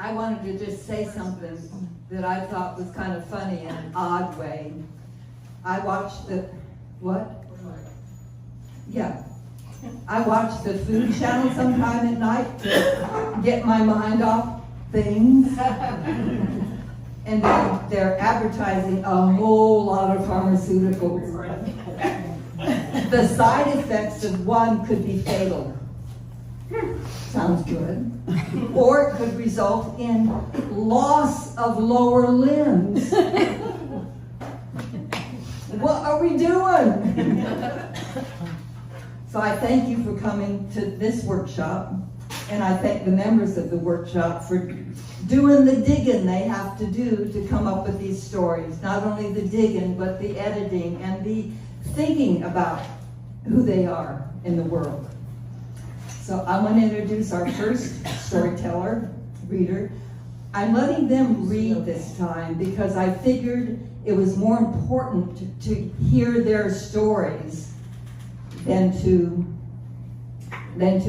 I wanted to just say something that I thought was kind of funny in an odd way. I watched the, what? Yeah. I watch the Food Channel sometime at night to get my mind off things. And they're advertising a whole lot of pharmaceuticals. The side effects of one could be fatal. Sounds good. Or it could result in loss of lower limbs. What are we doing? So I thank you for coming to this workshop, and I thank the members of the workshop for doing the digging they have to do to come up with these stories. Not only the digging, but the editing and the thinking about who they are in the world. So I want to introduce our first storyteller, reader. I'm letting them read this time because I figured it was more important to hear their stories than to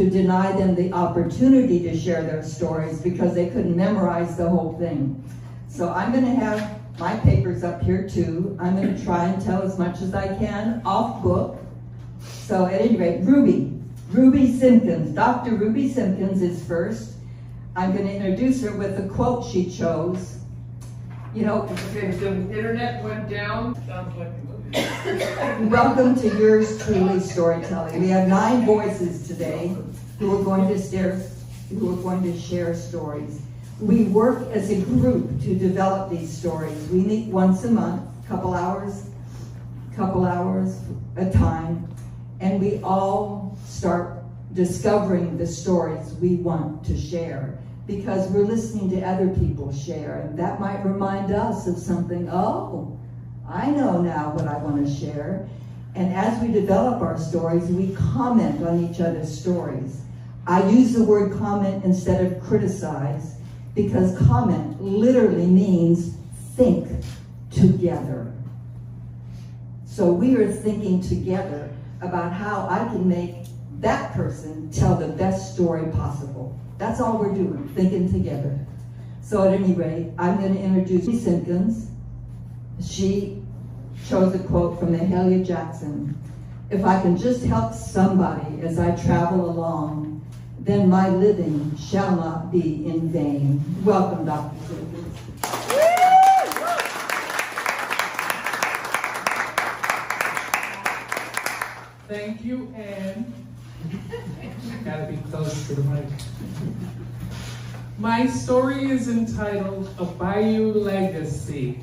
deny them the opportunity to share their stories because they couldn't memorize the whole thing. So I'm going to have my papers up here too. I'm going to try and tell as much as I can off book. So at any rate, Ruby Simpkins. Dr. Ruby Simpkins is first. I'm going to introduce her with a quote she chose. You know, if the internet went down, sounds like a movie. Welcome to yours truly storytelling. We have 9 voices today who are going to share stories. We work as a group to develop these stories. We meet once a month, couple hours a time, and we all start discovering the stories we want to share because we're listening to other people share, and that might remind us of something. Oh, I know now what I want to share. And as we develop our stories, we comment on each other's stories. I use the word comment instead of criticize because comment literally means think together. So we are thinking together about how I can make that person tell the best story possible. That's all we're doing, thinking together. So at any rate, I'm going to introduce Ruby Simpkins. She chose a quote from Mahalia Jackson. If I can just help somebody as I travel along, then my living shall not be in vain. Welcome, Dr. Simpkins. Thank you, Anne. Gotta be close to the mic. My story is entitled A Bayou Legacy.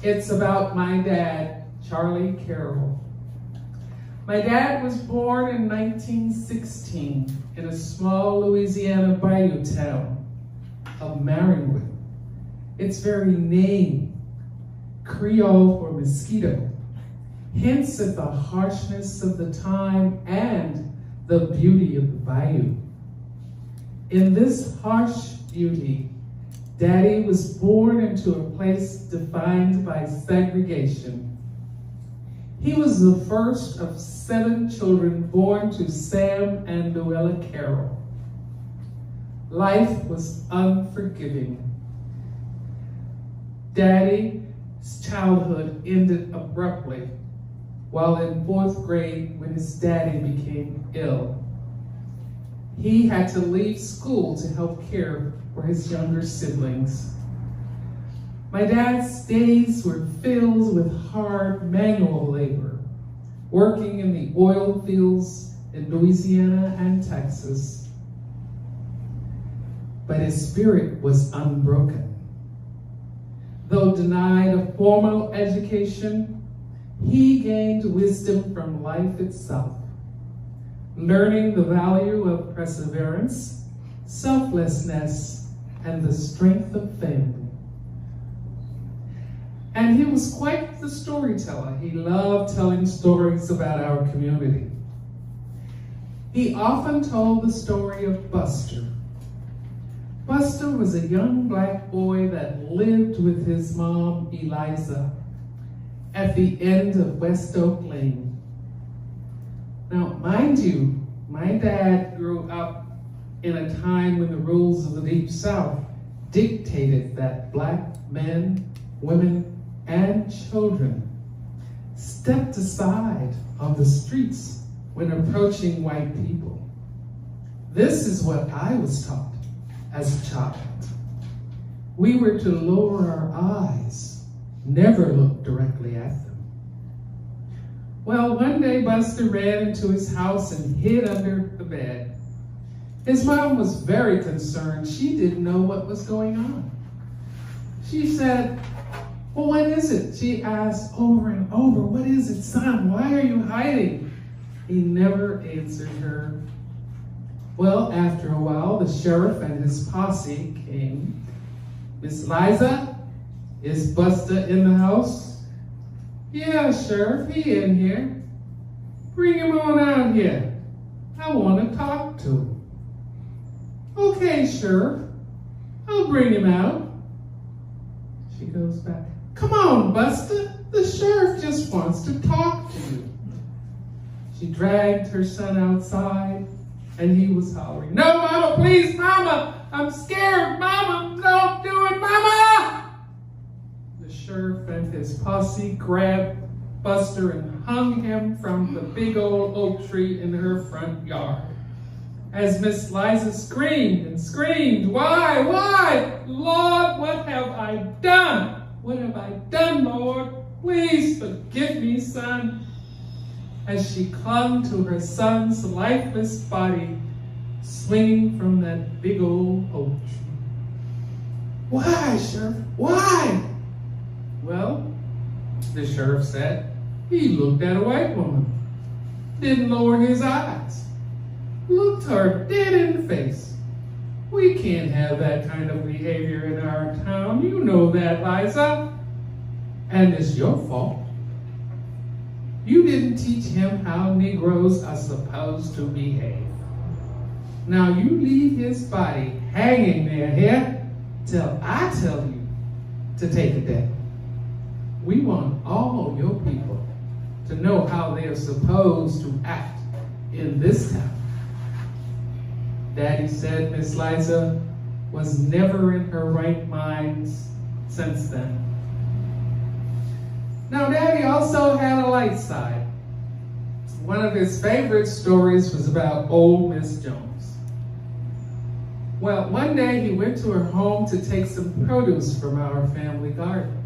It's about my dad, Charlie Carroll. My dad was born in 1916 in a small Louisiana bayou town of Maringouin. Its very name, Creole for mosquito, hints at the harshness of the time and the beauty of the bayou. In this harsh beauty, Daddy was born into a place defined by segregation. He was the first of 7 children born to Sam and Luella Carroll. Life was unforgiving. Daddy's childhood ended abruptly while in 4th grade when his daddy became ill. He had to leave school to help care for his younger siblings. My dad's days were filled with hard manual labor, working in the oil fields in Louisiana and Texas. But his spirit was unbroken. Though denied a formal education, he gained wisdom from life itself, learning the value of perseverance, selflessness, and the strength of family. And he was quite the storyteller. He loved telling stories about our community. He often told the story of Buster. Buster was a young black boy that lived with his mom, Eliza, at the end of West Oak Lane. Now, mind you, my dad grew up in a time when the rules of the Deep South dictated that black men, women, and children stepped aside on the streets when approaching white people. This is what I was taught as a child. We were to lower our eyes, never look directly at them. Well, one day Buster ran into his house and hid under the bed. His mom was very concerned. She didn't know what was going on. She said, "Well, what is it?" She asked over and over, "What is it, son? Why are you hiding?" He never answered her. Well, after a while, the sheriff and his posse came. "Miss Liza, is Buster in the house?" "Yeah, Sheriff, he in here." "Bring him on out here. I want to talk to him." "Okay, Sheriff, I'll bring him out." She goes back. "Come on, Buster, the sheriff just wants to talk to you." She dragged her son outside, and he was hollering, "No, Mama, please, Mama, I'm scared, Mama, don't do it, Mama!" The sheriff and his posse grabbed Buster and hung him from the big old oak tree in her front yard. As Miss Liza screamed and screamed, "Why, Lord, what have I done? What have I done, Lord? Please forgive me, son." As she clung to her son's lifeless body, swinging from that big old oak tree. "Why, Sheriff? Why?" "Well," the sheriff said, "he looked at a white woman, didn't lower his eyes, looked her dead in the face. We can't have that kind of behavior in our town. You know that, Liza. And it's your fault. You didn't teach him how Negroes are supposed to behave. Now you leave his body hanging there here till I tell you to take it down. We want all your people to know how they are supposed to act in this town." Daddy said Miss Liza was never in her right mind since then. Now, Daddy also had a light side. One of his favorite stories was about old Miss Jones. Well, one day he went to her home to take some produce from our family garden.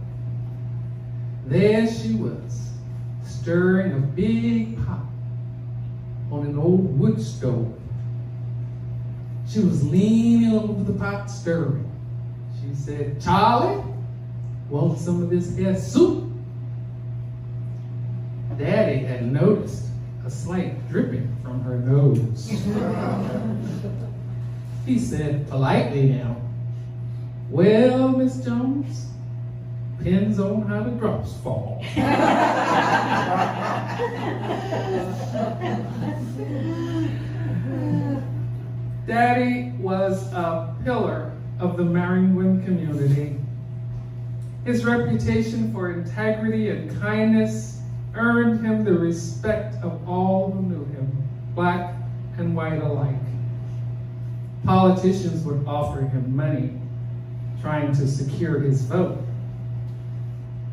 There she was, stirring a big pot on an old wood stove. She was leaning over the pot stirring. She said, "Charlie, want some of this here soup?" Daddy had noticed a slight dripping from her nose. He said politely now, "Well, Miss Jones, depends on how the drops fall." Daddy was a pillar of the Maringouin community. His reputation for integrity and kindness earned him the respect of all who knew him, black and white alike. Politicians would offer him money, trying to secure his vote,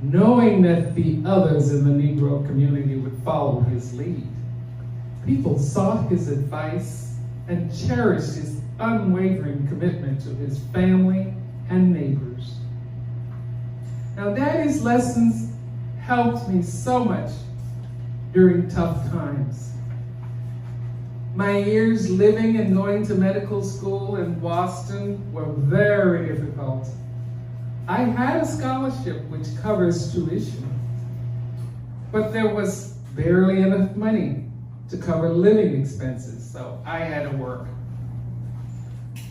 knowing that the others in the Negro community would follow his lead. People sought his advice and cherished his unwavering commitment to his family and neighbors. Now, Daddy's lessons helped me so much during tough times. My years living and going to medical school in Boston were very difficult. I had a scholarship which covers tuition, but there was barely enough money to cover living expenses, so I had to work.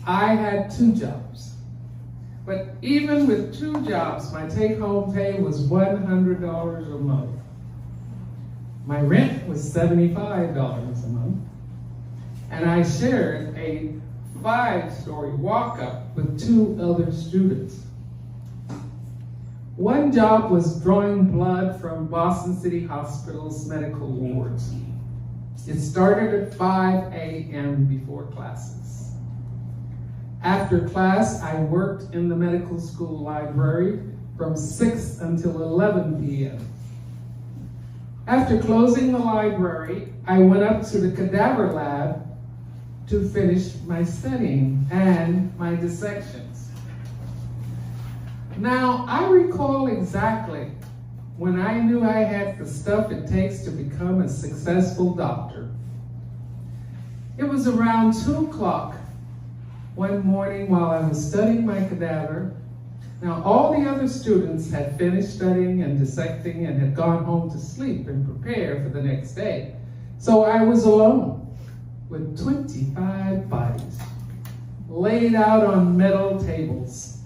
I had 2 jobs, but even with 2 jobs, my take-home pay was $100 a month. My rent was $75 a month, and I shared a 5-story walk-up with 2 other students. One job was drawing blood from Boston City Hospital's medical wards. It started at 5 a.m. before classes. After class, I worked in the medical school library from 6 until 11 p.m. After closing the library, I went up to the cadaver lab to finish my studying and my dissections. Now, I recall exactly when I knew I had the stuff it takes to become a successful doctor. It was around 2 o'clock one morning while I was studying my cadaver. Now, all the other students had finished studying and dissecting and had gone home to sleep and prepare for the next day. So I was alone with 25 bodies laid out on metal tables.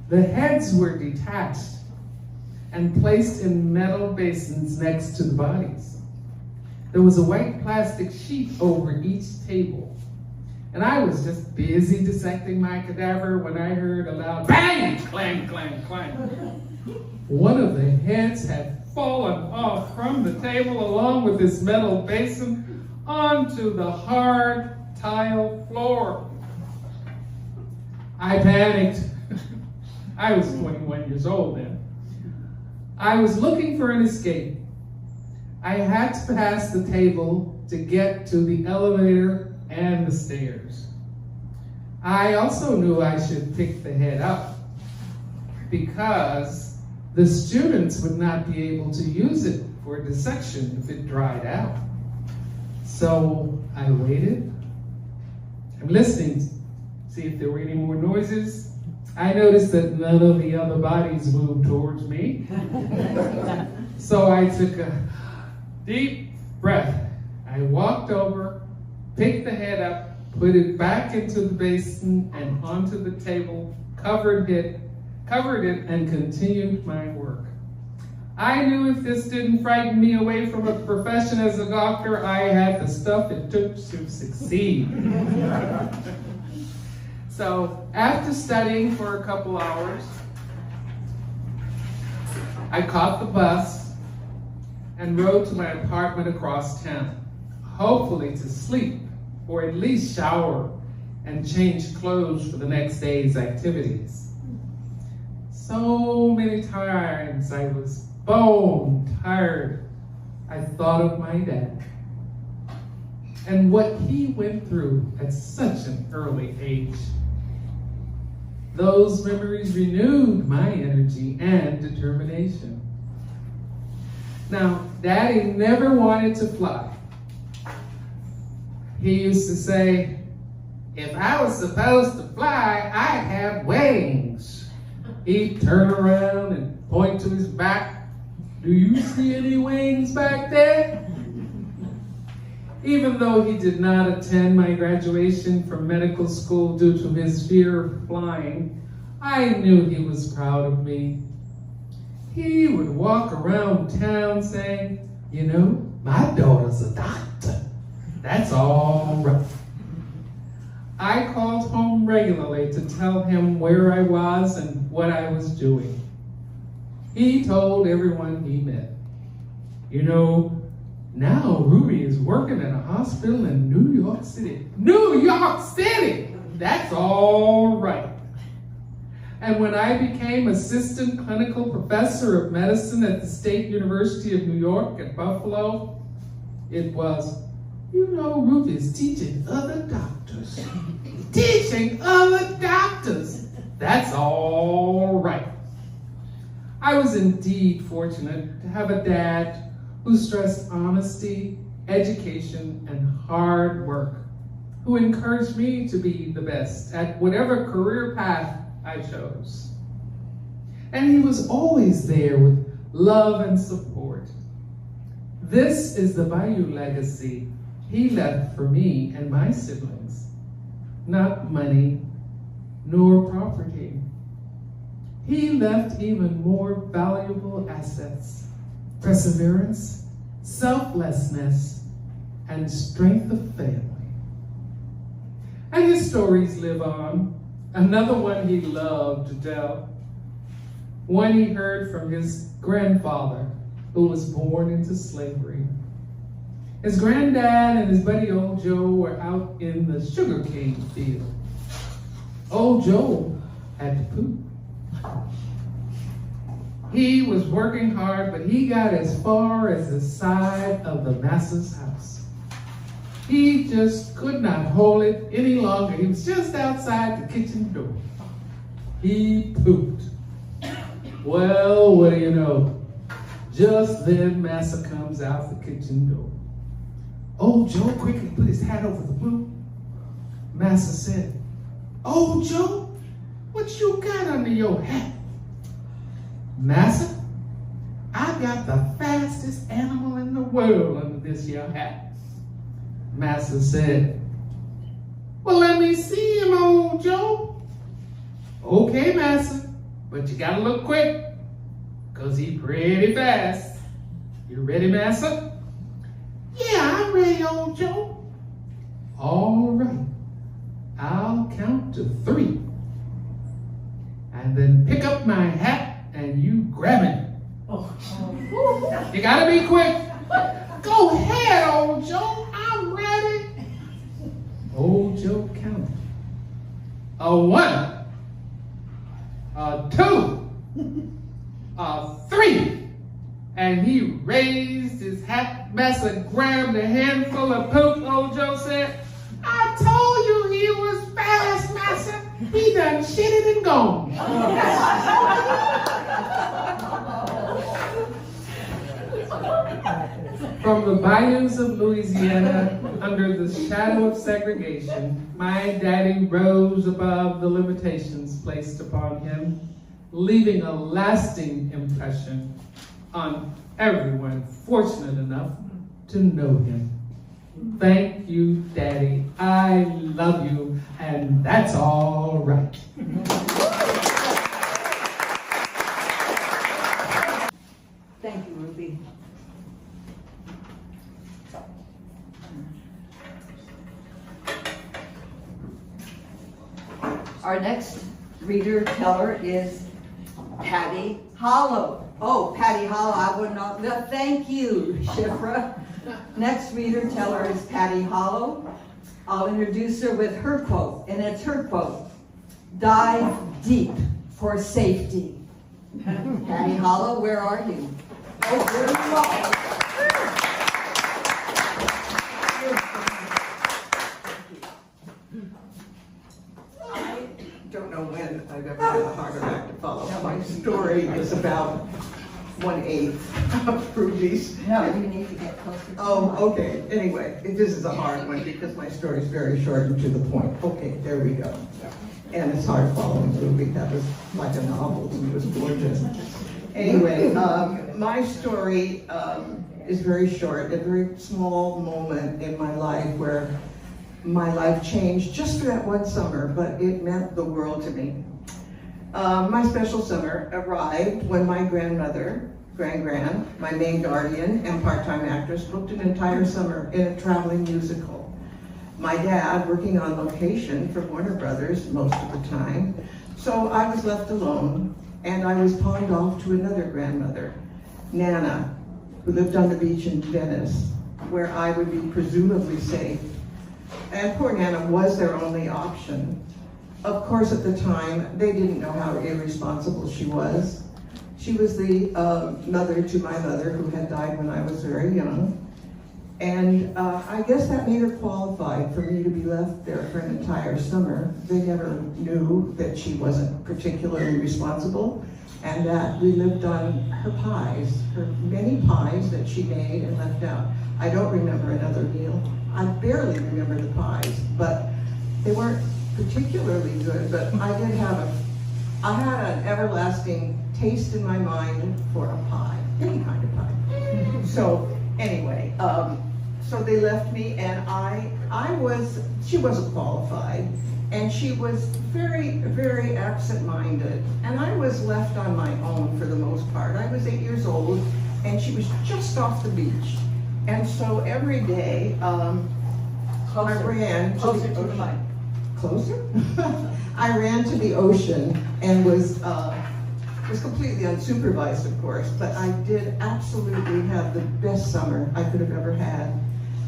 The heads were detached and placed in metal basins next to the bodies. There was a white plastic sheet over each table. And I was just busy dissecting my cadaver when I heard a loud bang, clang, clang, clang. One of the heads had fallen off from the table along with this metal basin onto the hard tile floor. I panicked. I was 21 years old then. I was looking for an escape. I had to pass the table to get to the elevator and the stairs. I also knew I should pick the head up because the students would not be able to use it for dissection if it dried out. So I waited. I'm listening, see if there were any more noises. I noticed that none of the other bodies moved towards me. So I took a deep breath. I walked over, picked the head up, put it back into the basin and onto the table, covered it, and continued my work. I knew if this didn't frighten me away from a profession as a doctor, I had the stuff it took to succeed. So after studying for a couple hours, I caught the bus and rode to my apartment across town, hopefully to sleep or at least shower and change clothes for the next day's activities. So many times I was bone tired. I thought of my dad and what he went through at such an early age. Those memories renewed my energy and determination. Now, Daddy never wanted to fly. He used to say, if I was supposed to fly, I'd have wings. He'd turn around and point to his back. Do you see any wings back there? Even though he did not attend my graduation from medical school due to his fear of flying, I knew he was proud of me. He would walk around town saying, you know, my daughter's a doctor. That's all right. I called home regularly to tell him where I was and what I was doing. He told everyone he met, you know, now Ruby is working at a hospital in New York City. New York City! That's all right. And when I became assistant clinical professor of medicine at the State University of New York at Buffalo, it was, you know, Ruby's teaching other doctors. Teaching other doctors! That's all right. I was indeed fortunate to have a dad who stressed honesty, education, and hard work, who encouraged me to be the best at whatever career path I chose. And he was always there with love and support. This is the Bayou legacy he left for me and my siblings. Not money, nor property. He left even more valuable assets: perseverance, selflessness, and strength of family. And his stories live on. Another one he loved to tell. One he heard from his grandfather, who was born into slavery. His granddad and his buddy old Joe were out in the sugarcane field. Old Joe had to poop. He was working hard, but he got as far as the side of the master's house. He just could not hold it any longer. He was just outside the kitchen door. He pooped. Well, what do you know? Just then, Massa comes out the kitchen door. Old Joe quickly put his hat over the poop. Massa said, "Old Joe, what you got under your hat?" "Massa, I got the fastest animal in the world under this here hat." Massa said, "Well, let me see him, Old Joe." "Okay, Massa, but you gotta look quick, 'cause he pretty fast. You ready, Massa?" "Yeah, I'm ready, Old Joe." "All right, I'll count to 3. And then pick up my hat and you grab it. You gotta be quick. Go ahead, Old Joe, I'm ready." Old Joe counted. A 1, a 2, a 3. And he raised his hat. Massa grabbed a handful of poop. Old Joe said, "I told you he was fast, Massa. He done shitted and gone." From the bayous of Louisiana, under the shadow of segregation, my daddy rose above the limitations placed upon him, leaving a lasting impression on everyone fortunate enough to know him. Thank you, Daddy. I love you, and that's all right. Thank you, Ruby. Our next reader teller is Patty Hollow. Oh, Patty Hollow, I would not. Well, thank you, Shifra. Next reader teller is Patty Hollow. I'll introduce her with her quote, and it's her quote: "Dive deep for safety." Patty Hollow, where are you? Oh, there you are. I don't know when I've ever had a heart attack to follow. My story is about 1/8 of Ruby's. No, you need to get closer. Oh, okay. Anyway, this is a hard one because my story is very short and to the point. Okay, there we go. And it's hard following Ruby. That was like a novel. It was gorgeous. Anyway, my story is very short, a very small moment in my life where my life changed just for that one summer, but it meant the world to me. My special summer arrived when my grandmother, Gran, my main guardian and part-time actress, booked an entire summer in a traveling musical. My dad working on location for Warner Brothers most of the time, so I was left alone, and I was pawned off to another grandmother, Nana, who lived on the beach in Venice, where I would be presumably safe. And poor Nana was their only option. Of course, at the time, they didn't know how irresponsible she was. She was the mother to my mother, who had died when I was very young. And I guess that made her qualified for me to be left there for an entire summer. They never knew that she wasn't particularly responsible, and that we lived on her pies, her many pies that she made and left out. I don't remember another meal. I barely remember the pies, but they weren't particularly good, but I had an everlasting taste in my mind for a pie, any kind of pie. So anyway, so they left me, and she wasn't qualified, and she was very, very absent-minded, and I was left on my own for the most part. I was 8 years old, and she was just off the beach. And so every day, I ran Closer to the mic. Closer? I ran to the ocean and was completely unsupervised, of course, but I did absolutely have the best summer I could have ever had.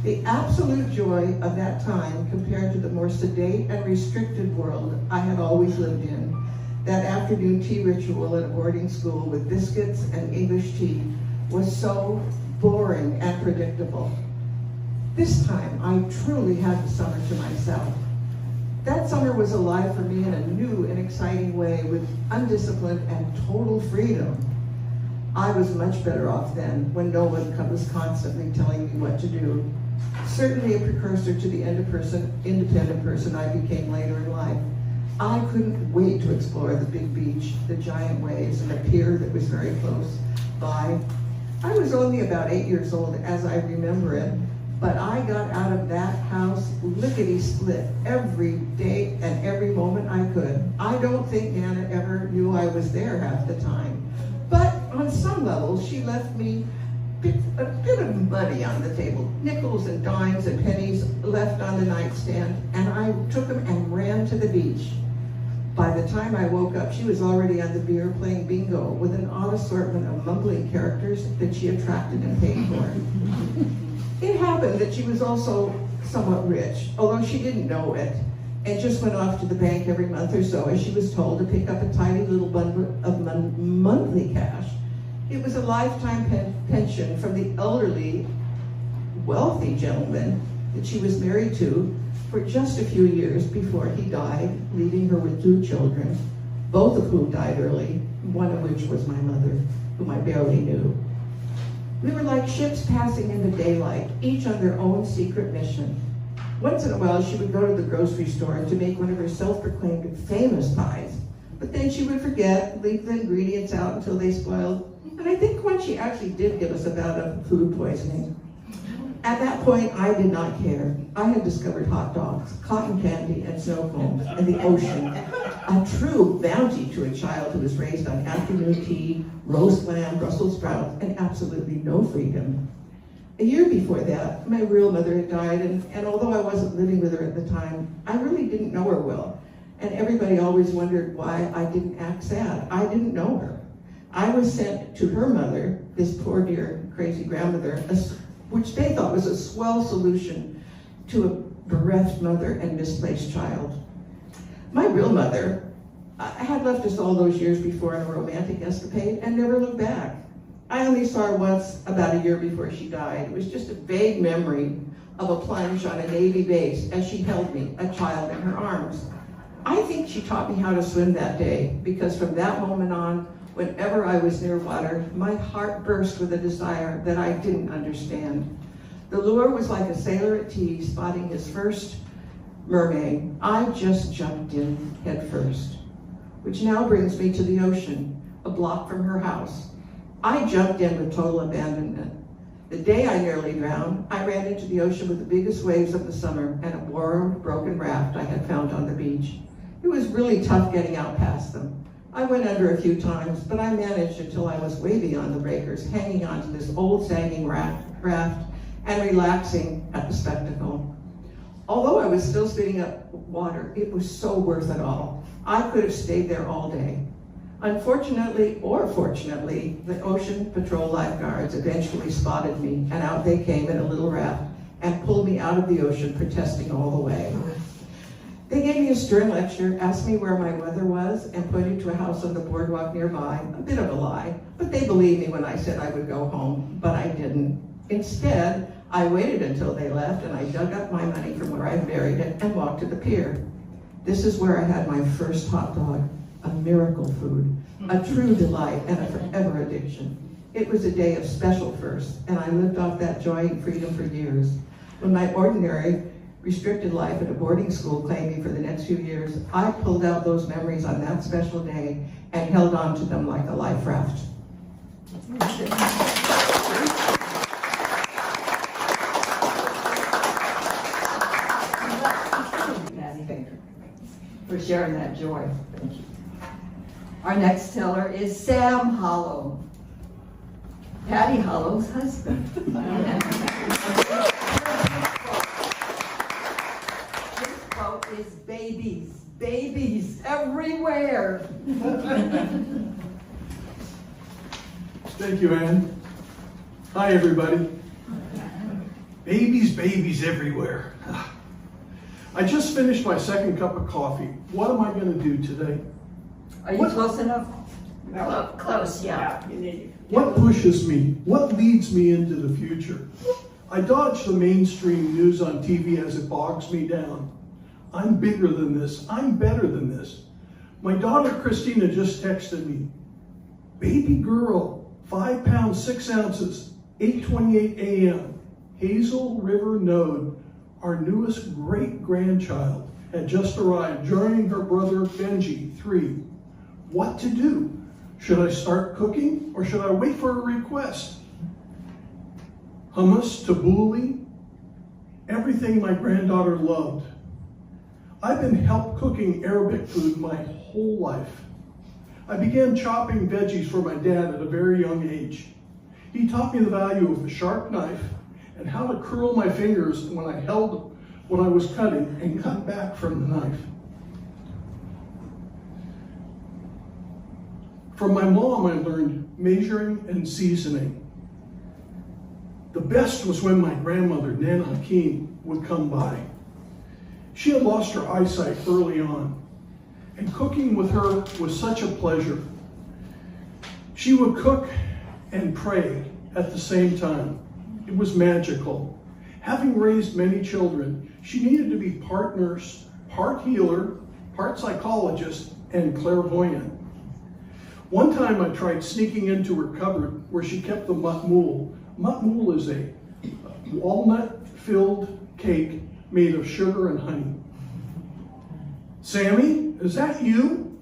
The absolute joy of that time compared to the more sedate and restricted world I had always lived in. That afternoon tea ritual at a boarding school with biscuits and English tea was so boring and predictable. This time, I truly had the summer to myself. That summer was alive for me in a new and exciting way with undisciplined and total freedom. I was much better off then when no one was constantly telling me what to do. Certainly a precursor to the independent person I became later in life. I couldn't wait to explore the big beach, the giant waves, and the pier that was very close by. I was only about 8 years old as I remember it, but I got out of that house lickety-split every day and every moment I could. I don't think Nana ever knew I was there half the time. But on some level, she left me a bit of money on the table, nickels and dimes and pennies left on the nightstand, and I took them and ran to the beach. By the time I woke up, she was already on the pier playing bingo with an odd assortment of mumbling characters that she attracted and paid for. It happened that she was also somewhat rich, although she didn't know it, and just went off to the bank every month or so, as she was told, to pick up a tiny little bundle of monthly cash. It was a lifetime pension from the elderly, wealthy gentleman that she was married to for just a few years before he died, leaving her with 2 children, both of whom died early, one of which was my mother, whom I barely knew. We were like ships passing in the daylight, each on their own secret mission. Once in a while, she would go to the grocery store to make one of her self-proclaimed famous pies, but then she would forget, leave the ingredients out until they spoiled, and I think once she actually did give us a bout of food poisoning. At that point, I did not care. I had discovered hot dogs, cotton candy, and snow cones, and the ocean. A true bounty to a child who was raised on afternoon tea, roast lamb, Brussels sprouts, and absolutely no freedom. A year before that, my real mother had died, and although I wasn't living with her at the time, I really didn't know her well. And everybody always wondered why I didn't act sad. I didn't know her. I was sent to her mother, this poor dear crazy grandmother, which they thought was a swell solution to a bereft mother and misplaced child. My real mother had left us all those years before in a romantic escapade and never looked back. I only saw her once about a year before she died. It was just a vague memory of a plunge on a Navy base as she held me, a child, in her arms. I think she taught me how to swim that day, because from that moment on, whenever I was near water, my heart burst with a desire that I didn't understand. The lure was like a sailor at sea spotting his first mermaid. I just jumped in head first. Which now brings me to the ocean, a block from her house. I jumped in with total abandonment. The day I nearly drowned, I ran into the ocean with the biggest waves of the summer and a worn, broken raft I had found on the beach. It was really tough getting out past them. I went under a few times, but I managed until I was way beyond the breakers, hanging onto this old sagging raft and relaxing at the spectacle. Although I was still spitting up water, it was so worth it all. I could have stayed there all day. Unfortunately, or fortunately, the Ocean Patrol lifeguards eventually spotted me, and out they came in a little raft and pulled me out of the ocean, protesting all the way. They gave me a stern lecture, asked me where my mother was, and pointed to a house on the boardwalk nearby. A bit of a lie, but they believed me when I said I would go home, but I didn't. Instead, I waited until they left, and I dug up my money from where I buried it and walked to the pier. This is where I had my first hot dog, a miracle food, a true delight, and a forever addiction. It was a day of special firsts, and I lived off that joy and freedom for years. When my ordinary, restricted life at a boarding school claimed me for the next few years, I pulled out those memories on that special day and held on to them like a life raft. Patty, for sharing that joy. Thank you. Our next teller is Sam Hollow, Patty Hollow's husband. His quote is babies, babies everywhere. Thank you, Ann. Hi, everybody. Babies, babies everywhere. I just finished my second cup of coffee. What am I going to do today? Are you What? close enough? Close, yeah. What pushes me? What leads me into the future? I dodge the mainstream news on TV as it bogs me down. I'm bigger than this. I'm better than this. My daughter Christina just texted me. Baby girl, 5 pounds, 6 ounces, 8:28 a.m. Hazel River Node, our newest great-grandchild, had just arrived, joining her brother Benji, 3. What to do? Should I start cooking or should I wait for a request? Hummus, tabbouleh, everything my granddaughter loved. I've been help cooking Arabic food my whole life. I began chopping veggies for my dad at a very young age. He taught me the value of a sharp knife and how to curl my fingers when I held what I was cutting and cut back from the knife. From my mom, I learned measuring and seasoning. The best was when my grandmother, Nana Hakim, would come by. She had lost her eyesight early on, and cooking with her was such a pleasure. She would cook and pray at the same time. It was magical. Having raised many children, she needed to be part nurse, part healer, part psychologist, and clairvoyant. One time I tried sneaking into her cupboard where she kept the matmoul. Matmoul is a walnut-filled cake made of sugar and honey. Sammy, is that you?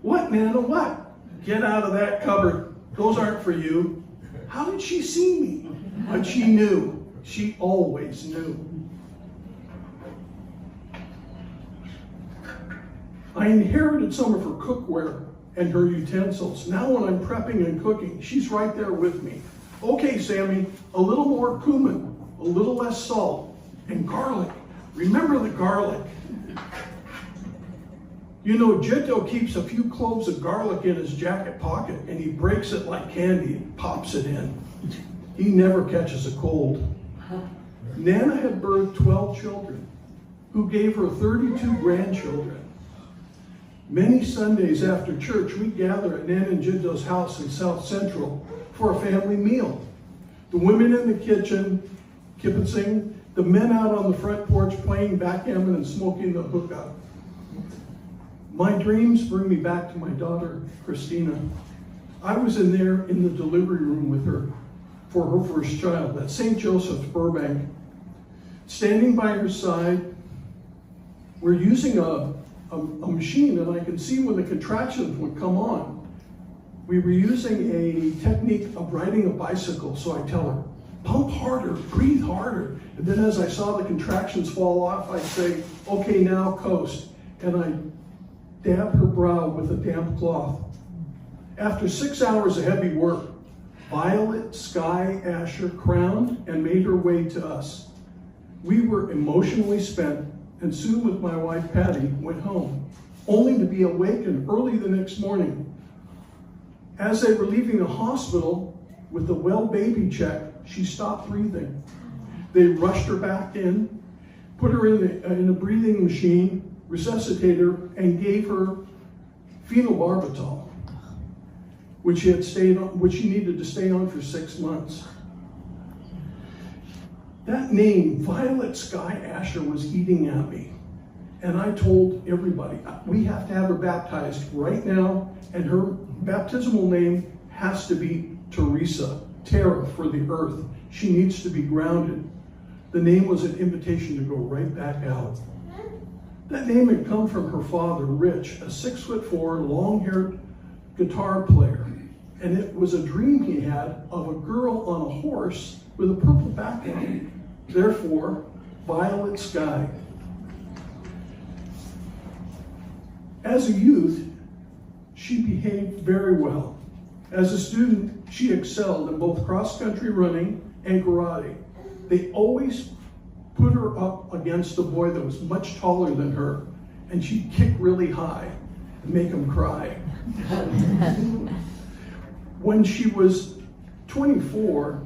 What, Nana, what? Get out of that cupboard. Those aren't for you. How did she see me? But she knew. She always knew. I inherited some of her cookware and her utensils. Now when I'm prepping and cooking, she's right there with me. Okay, Sammy, a little more cumin, a little less salt, and garlic. Remember the garlic. You know, Jitto keeps a few cloves of garlic in his jacket pocket and he breaks it like candy and pops it in. He never catches a cold. Nana had birthed 12 children, who gave her 32 grandchildren. Many Sundays after church, we gather at Nana and Jitto's house in South Central for a family meal. The women in the kitchen, kibitzing, the men out on the front porch playing backgammon and smoking the hookah. My dreams bring me back to my daughter, Christina. I was in there in the delivery room with her for her first child at St. Joseph's, Burbank. Standing by her side, we're using a machine, and I could see when the contractions would come on. We were using a technique of riding a bicycle, so I tell her, pump harder, breathe harder. And then as I saw the contractions fall off, I'd say, okay, now coast. And I dab her brow with a damp cloth. After 6 hours of heavy work, Violet Sky Asher crowned and made her way to us. We were emotionally spent, and soon with my wife Patty went home, only to be awakened early the next morning. As they were leaving the hospital with the well baby check, she stopped breathing. They rushed her back in, put her in a breathing machine, resuscitated her, and gave her phenobarbital, which she needed to stay on for 6 months. That name, Violet Sky Asher, was eating at me. And I told everybody, we have to have her baptized right now, and her baptismal name has to be Teresa, Terra for the earth. She needs to be grounded. The name was an invitation to go right back out. That name had come from her father, Rich, a 6'4", long-haired guitar player. And it was a dream he had of a girl on a horse with a purple background. Therefore, Violet Sky. As a youth, she behaved very well. As a student, she excelled in both cross-country running and karate. They always put her up against a boy that was much taller than her, and she'd kick really high and make him cry. When she was 24,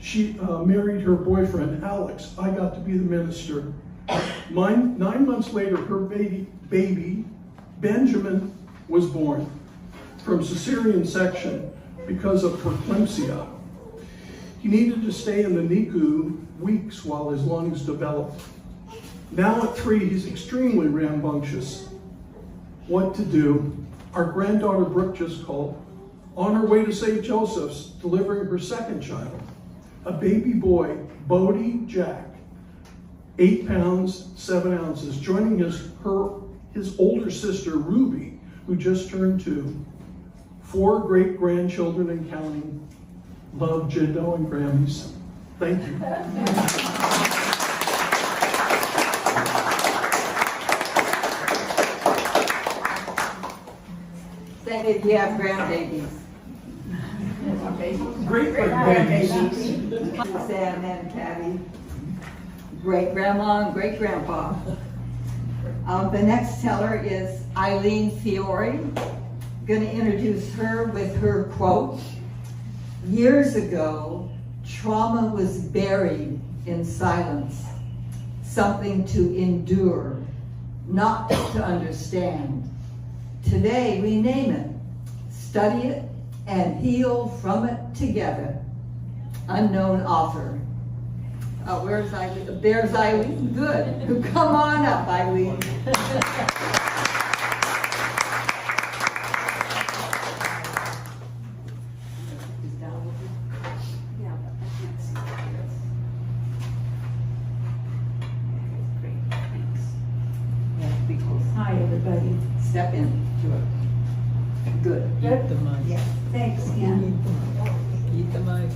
She married her boyfriend, Alex. I got to be the minister. 9 months later, her baby, Benjamin, was born from cesarean section because of preeclampsia. He needed to stay in the NICU weeks while his lungs developed. Now at 3, he's extremely rambunctious. What to do? Our granddaughter Brooke just called, on her way to St. Joseph's, delivering her second child, a baby boy, Bodie Jack, 8 pounds, 7 ounces, joining his older sister, Ruby, who just turned 2. 4 great-grandchildren and counting. Love, Jendo, and Grammys. Thank you. Thank you if you have grandbabies. Great babies. Sam and Patty, great grandma and great grandpa. The next teller is Eileen Fiore. Going to introduce her with her quote. Years ago, trauma was buried in silence, something to endure, not to understand. Today we name it, study it, and heal from it together. Unknown author. Where's Eileen? There's Eileen. Good. Come on up, Eileen. Hi, everybody. Step in to it. Good. Good? The mic. Yeah, thanks, Ann. Eat the mic.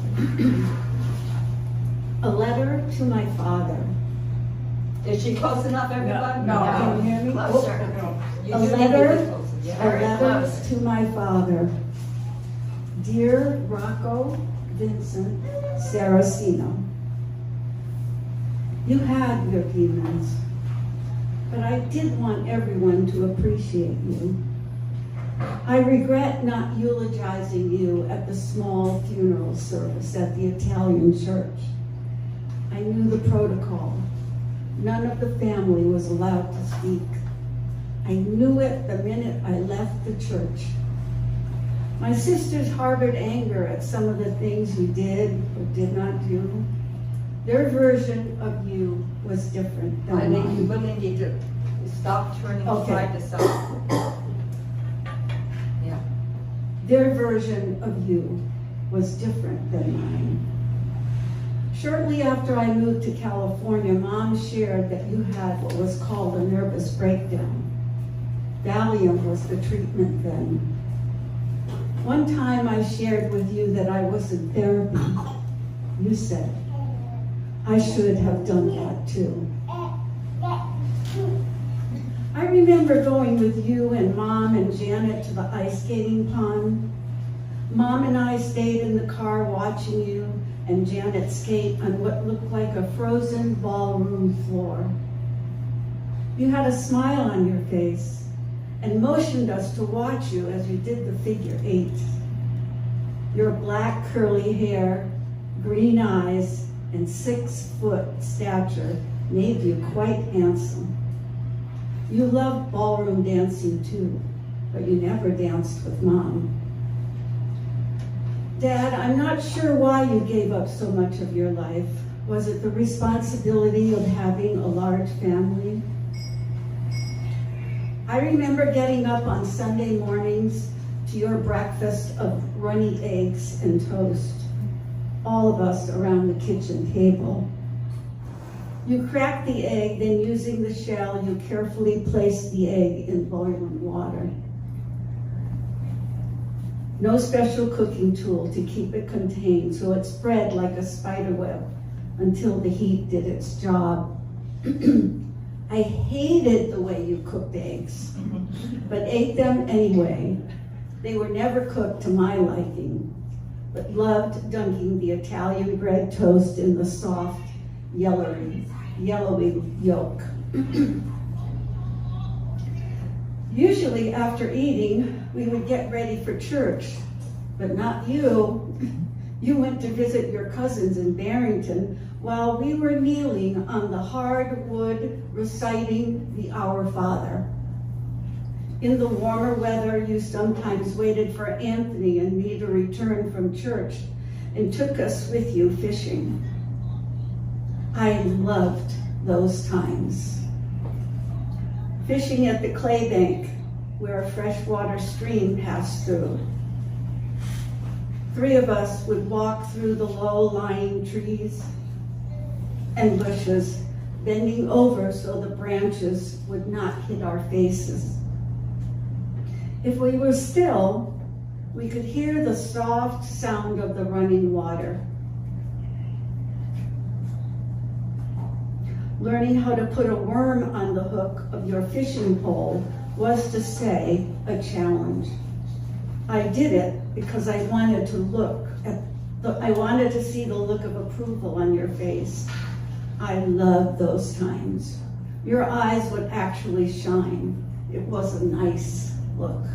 A letter to my father. Is she close enough, everybody? No. Can you hear me? Closer. You A do need to letter, get closer. a Yeah. Very letter close. to my father. Dear Rocco Vincent Saraceno, you had your demons, but I did want everyone to appreciate you. I regret not eulogizing you at the small funeral service at the Italian church. I knew the protocol. None of the family was allowed to speak. I knew it the minute I left the church. My sisters harbored anger at some of the things you did or did not do. Their version of you was different I than think you mine. really need to stop turning Okay. side to side. Yeah. Their version of you was different than mine. Shortly after I moved to California, Mom shared that you had what was called a nervous breakdown. Valium was the treatment then. One time I shared with you that I was in therapy. You said, I should have done that too. I remember going with you and Mom and Janet to the ice skating pond. Mom and I stayed in the car watching you and Janet skate on what looked like a frozen ballroom floor. You had a smile on your face and motioned us to watch you as you did the figure 8. Your black curly hair, green eyes, and 6-foot stature made you quite handsome. You loved ballroom dancing too, but you never danced with Mom. Dad, I'm not sure why you gave up so much of your life. Was it the responsibility of having a large family? I remember getting up on Sunday mornings to your breakfast of runny eggs and toast, all of us around the kitchen table. You cracked the egg, then using the shell, you carefully placed the egg in boiling water. No special cooking tool to keep it contained, so it spread like a spider web until the heat did its job. I hated the way you cooked eggs, but ate them anyway. They were never cooked to my liking, but loved dunking the Italian bread toast in the soft, yellowy yolk. Usually after eating, we would get ready for church, but not you. You went to visit your cousins in Barrington while we were kneeling on the hard wood reciting the Our Father. In the warmer weather, you sometimes waited for Anthony and me to return from church and took us with you fishing. I loved those times. Fishing at the clay bank where a freshwater stream passed through. 3 of us would walk through the low-lying trees and bushes, bending over so the branches would not hit our faces. If we were still, we could hear the soft sound of the running water. Learning how to put a worm on the hook of your fishing pole was, to say, a challenge. I did it because I wanted to see the look of approval on your face. I loved those times. Your eyes would actually shine. It was a nice look.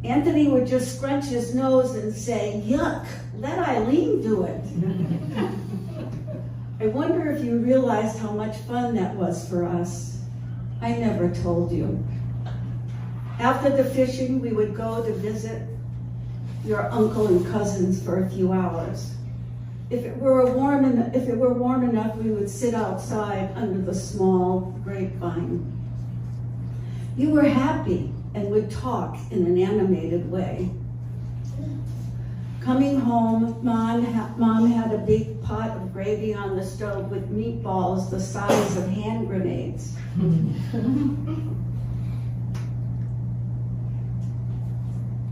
Anthony would just scrunch his nose and say, "Yuck, let Eileen do it." I wonder if you realized how much fun that was for us. I never told you. After the fishing, we would go to visit your uncle and cousins for a few hours. If it were warm enough, we would sit outside under the small grapevine. You were happy and would talk in an animated way. Coming home, Mom had a big pot of gravy on the stove with meatballs the size of hand grenades.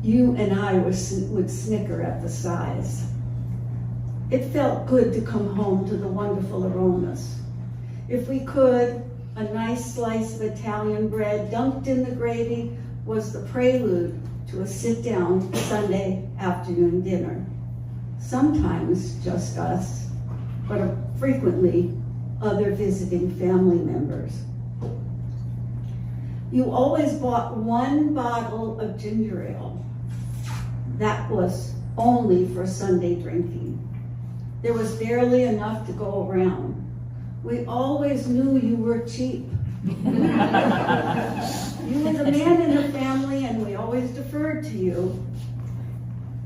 You and I would snicker at the size. It felt good to come home to the wonderful aromas. If we could, a nice slice of Italian bread dunked in the gravy was the prelude to a sit-down Sunday afternoon dinner. Sometimes just us, but frequently other visiting family members. You always bought 1 bottle of ginger ale. That was only for Sunday drinking. There was barely enough to go around. We always knew you were cheap. You were the man in the family and we always deferred to you.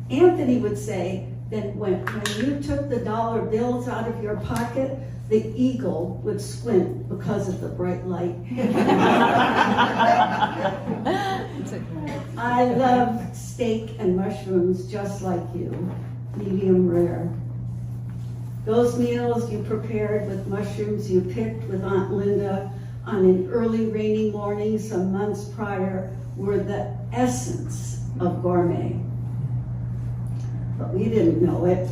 Anthony would say that when you took the dollar bills out of your pocket, the eagle would squint because of the bright light. I love steak and mushrooms just like you, medium rare. Those meals you prepared with mushrooms you picked with Aunt Linda on an early rainy morning some months prior were the essence of gourmet. But we didn't know it.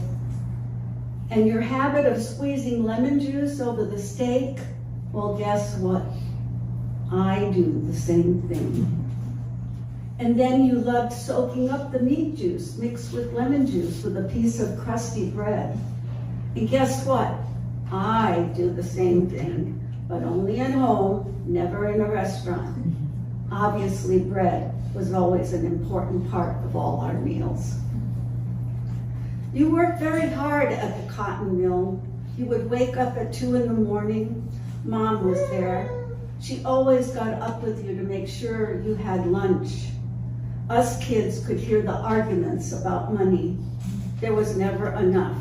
And your habit of squeezing lemon juice over the steak, well, guess what? I do the same thing. And then you loved soaking up the meat juice mixed with lemon juice with a piece of crusty bread. And guess what? I do the same thing, but only at home, never in a restaurant. Obviously, bread was always an important part of all our meals. You worked very hard at the cotton mill. You would wake up at 2 in the morning. Mom was there. She always got up with you to make sure you had lunch. Us kids could hear the arguments about money. There was never enough.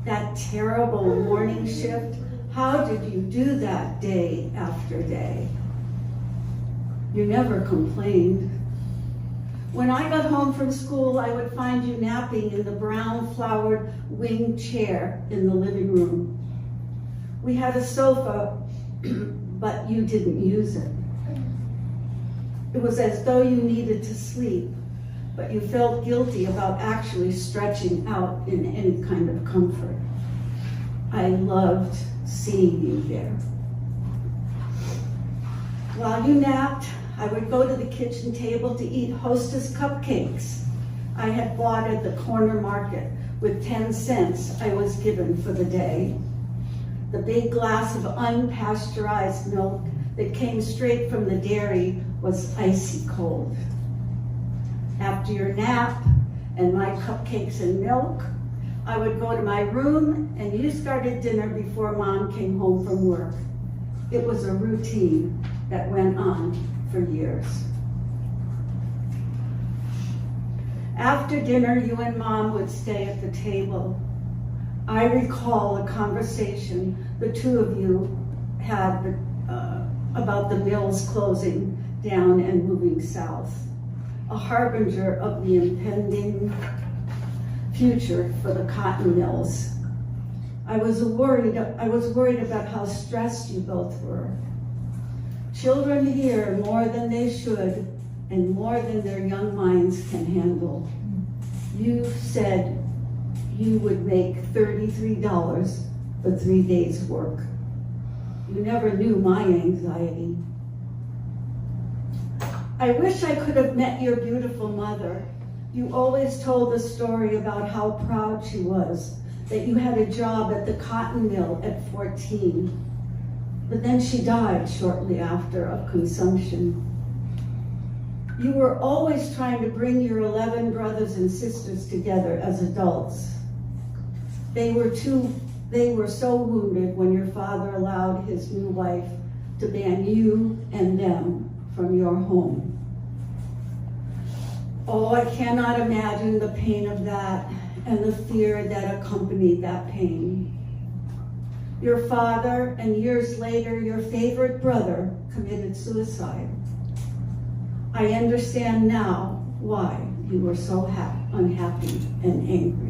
That terrible morning shift, how did you do that day after day? You never complained. When I got home from school, I would find you napping in the brown flowered wing chair in the living room. We had a sofa, but you didn't use it. It was as though you needed to sleep, but you felt guilty about actually stretching out in any kind of comfort. I loved seeing you there. While you napped, I would go to the kitchen table to eat Hostess cupcakes I had bought at the corner market with 10 cents I was given for the day. The big glass of unpasteurized milk that came straight from the dairy was icy cold. After your nap and my cupcakes and milk. I would go to my room and you started dinner before Mom came home from work. It was a routine that went on for years. After dinner, you and Mom would stay at the table. I recall a conversation the two of you had about the mills closing down and moving south, a harbinger of the impending future for the cotton mills. I was worried about how stressed you both were. Children hear more than they should and more than their young minds can handle. You said you would make $33 for 3 days' work. You never knew my anxiety. I wish I could have met your beautiful mother. You always told the story about how proud she was that you had a job at the cotton mill at 14. But then she died shortly after of consumption. You were always trying to bring your 11 brothers and sisters together as adults. They were so wounded when your father allowed his new wife to ban you and them from your home. Oh, I cannot imagine the pain of that and the fear that accompanied that pain. Your father, and years later, your favorite brother, committed suicide. I understand now why you were so unhappy and angry.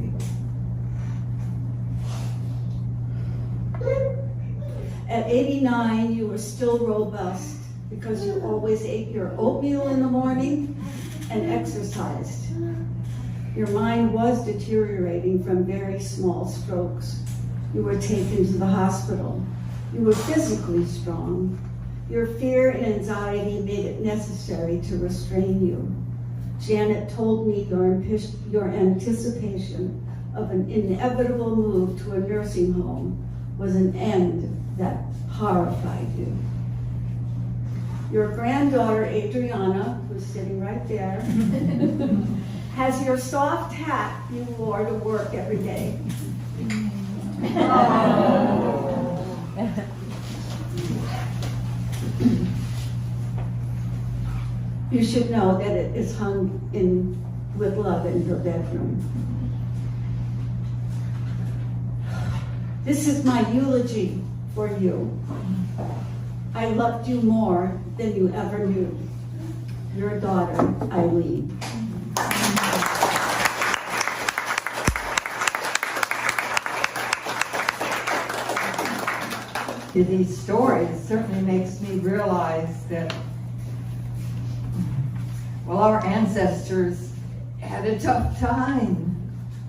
At 89, you were still robust because you always ate your oatmeal in the morning and exercised. Your mind was deteriorating from very small strokes. You were taken to the hospital. You were physically strong. Your fear and anxiety made it necessary to restrain you. Janet told me your anticipation of an inevitable move to a nursing home was an end that horrified you. Your granddaughter, Adriana, who's sitting right there, has your soft hat you wore to work every day. You should know that it is hung with love in her bedroom. This is my eulogy for you. I loved you more than you ever knew. Your daughter, Eileen. These stories certainly makes me realize that, well, our ancestors had a tough time,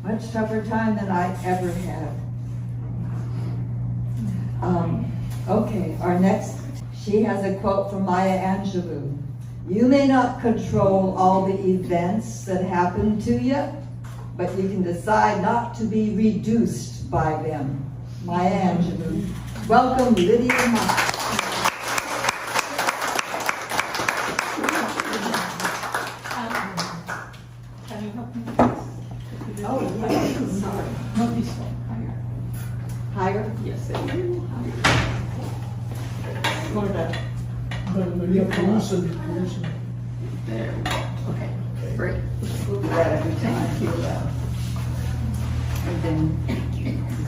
much tougher time than I ever had. Okay, our next, she has a quote from Maya Angelou. You may not control all the events that happen to you, but you can decide not to be reduced by them. Maya Angelou. Welcome, Lydia Mock. Can you help me? Oh, yes, sorry. No, this one, higher. Higher? Yes, a little higher. For the, there we go. Okay, great. We'll do that every time. Thank you. And then,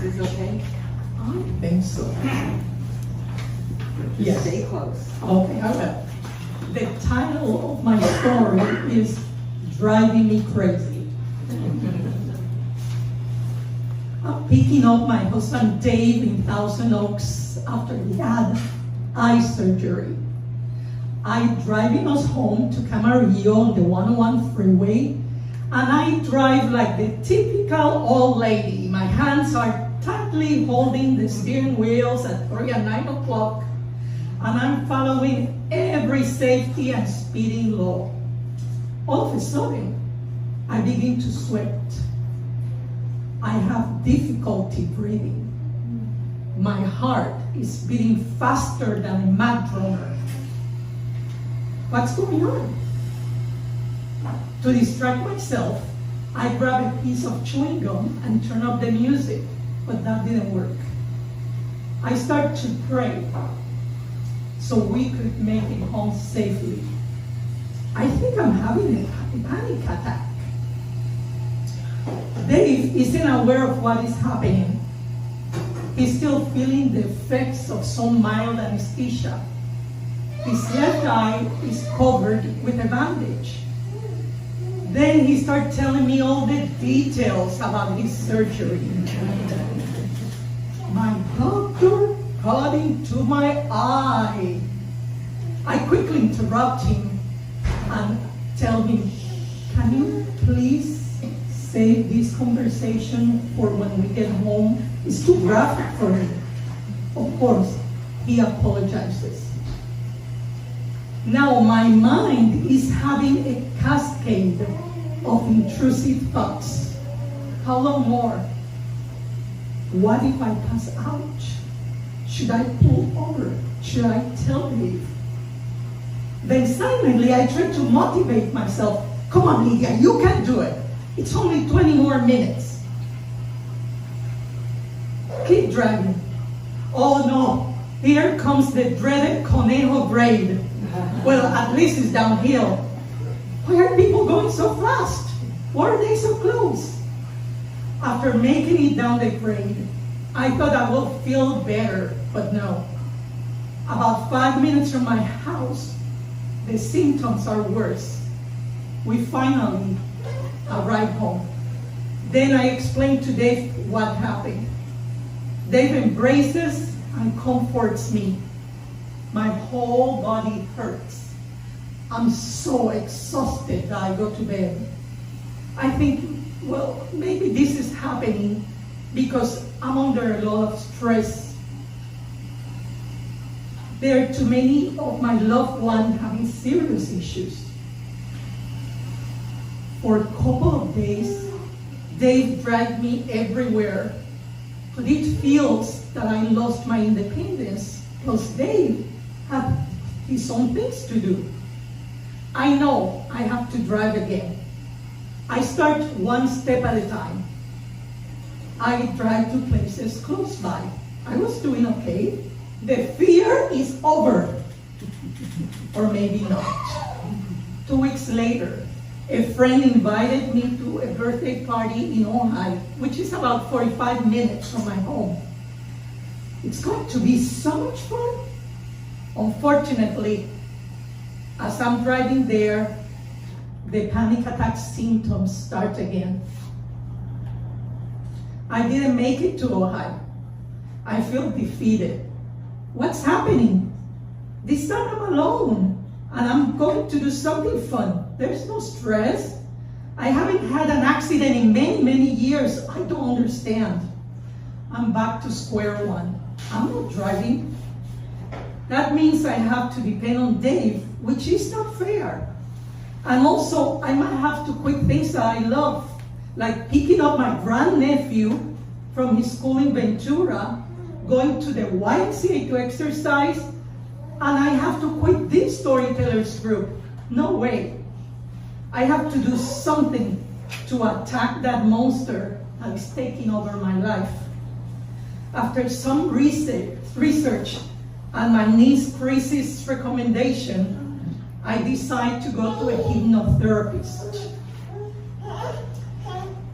is this okay? I think so. Just Yes. stay close. Okay, I will. The title of my story is Driving Me Crazy. I'm picking up my husband Dave in Thousand Oaks after he had eye surgery. I'm driving us home to Camarillo on the 101 freeway, and I drive like the typical old lady. My hands are tightly holding the steering wheels at 3 and 9 o'clock, and I'm following every safety and speeding law. All of a sudden, I begin to sweat. I have difficulty breathing. My heart is beating faster than a Mad drummer. What's going on? To distract myself, I grabbed a piece of chewing gum and turned up the music, but that didn't work. I started to pray so we could make it home safely. I think I'm having a panic attack. Dave isn't aware of what is happening. He's still feeling the effects of some mild anesthesia. His left eye is covered with a bandage. Then he started telling me all the details about his surgery. My doctor got into my eye. I quickly interrupt him and tell him, can you please save this conversation for when we get home? It's too graphic for me. Of course, he apologizes. Now my mind is having a cascade of intrusive thoughts. How long more? What if I pass out? Should I pull over? Should I tell Dave? Then silently I try to motivate myself. Come on, Lydia, you can do it. It's only 20 more minutes. Keep driving. Oh no, here comes the dreaded Conejo grade. Well, at least it's downhill. Why are people going so fast? Why are they so close? After making it down the grade, I thought I would feel better, but no. About 5 minutes from my house, the symptoms are worse. We finally arrive home. Then I explain to Dave what happened. Dave embraces and comforts me. My whole body hurts. I'm so exhausted that I go to bed. I think, well, maybe this is happening because I'm under a lot of stress. There are too many of my loved ones having serious issues. For a couple of days, Dave dragged me everywhere, but it feels that I lost my independence, plus Dave had his own things to do. I know I have to drive again. I start one step at a time. I drive to places close by. I was doing okay. The fear is over. Or maybe not. 2 weeks later, a friend invited me to a birthday party in Ojai, which is about 45 minutes from my home. It's going to be so much fun. Unfortunately, as I'm driving there, the panic attack symptoms start again. I didn't make it to Ojai. I feel defeated. What's happening? This time I'm alone, and I'm going to do something fun. There's no stress. I haven't had an accident in many, many years. I don't understand. I'm back to square one. I'm not driving. That means I have to depend on Dave, which is not fair. And also, I might have to quit things that I love, like picking up my grandnephew from his school in Ventura, going to the YMCA to exercise, and I have to quit this storytellers group. No way. I have to do something to attack that monster that is taking over my life. After some research and my niece Chrissy's recommendation, I decide to go to a hypnotherapist.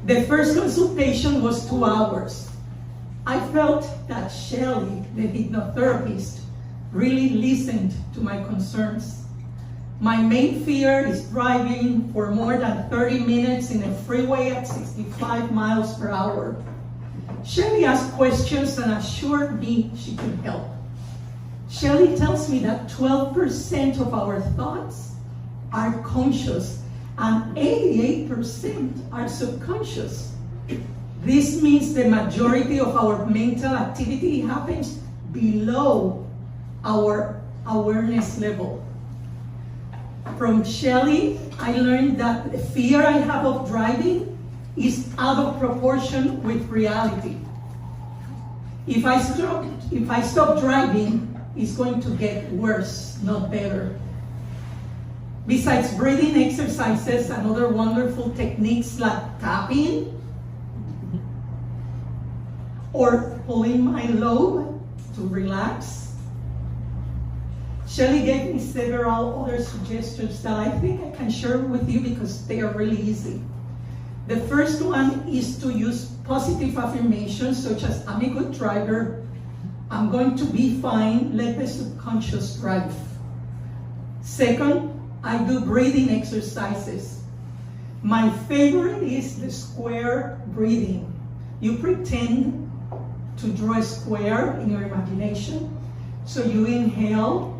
The first consultation was 2 hours. I felt that Shelley, the hypnotherapist, really listened to my concerns. My main fear is driving for more than 30 minutes in a freeway at 65 miles per hour. Shelley asked questions and assured me she could help. Shelley tells me that 12% of our thoughts are conscious and 88% are subconscious. This means the majority of our mental activity happens below our awareness level. From Shelley, I learned that the fear I have of driving is out of proportion with reality. If I stop driving, it's going to get worse, not better. Besides breathing exercises and other wonderful techniques like tapping or pulling my lobe to relax, Shelley gave me several other suggestions that I think I can share with you because they are really easy. The first one is to use positive affirmations such as, I'm a good driver, I'm going to be fine, let the subconscious drive. Second, I do breathing exercises. My favorite is the square breathing. You pretend to draw a square in your imagination. So you inhale,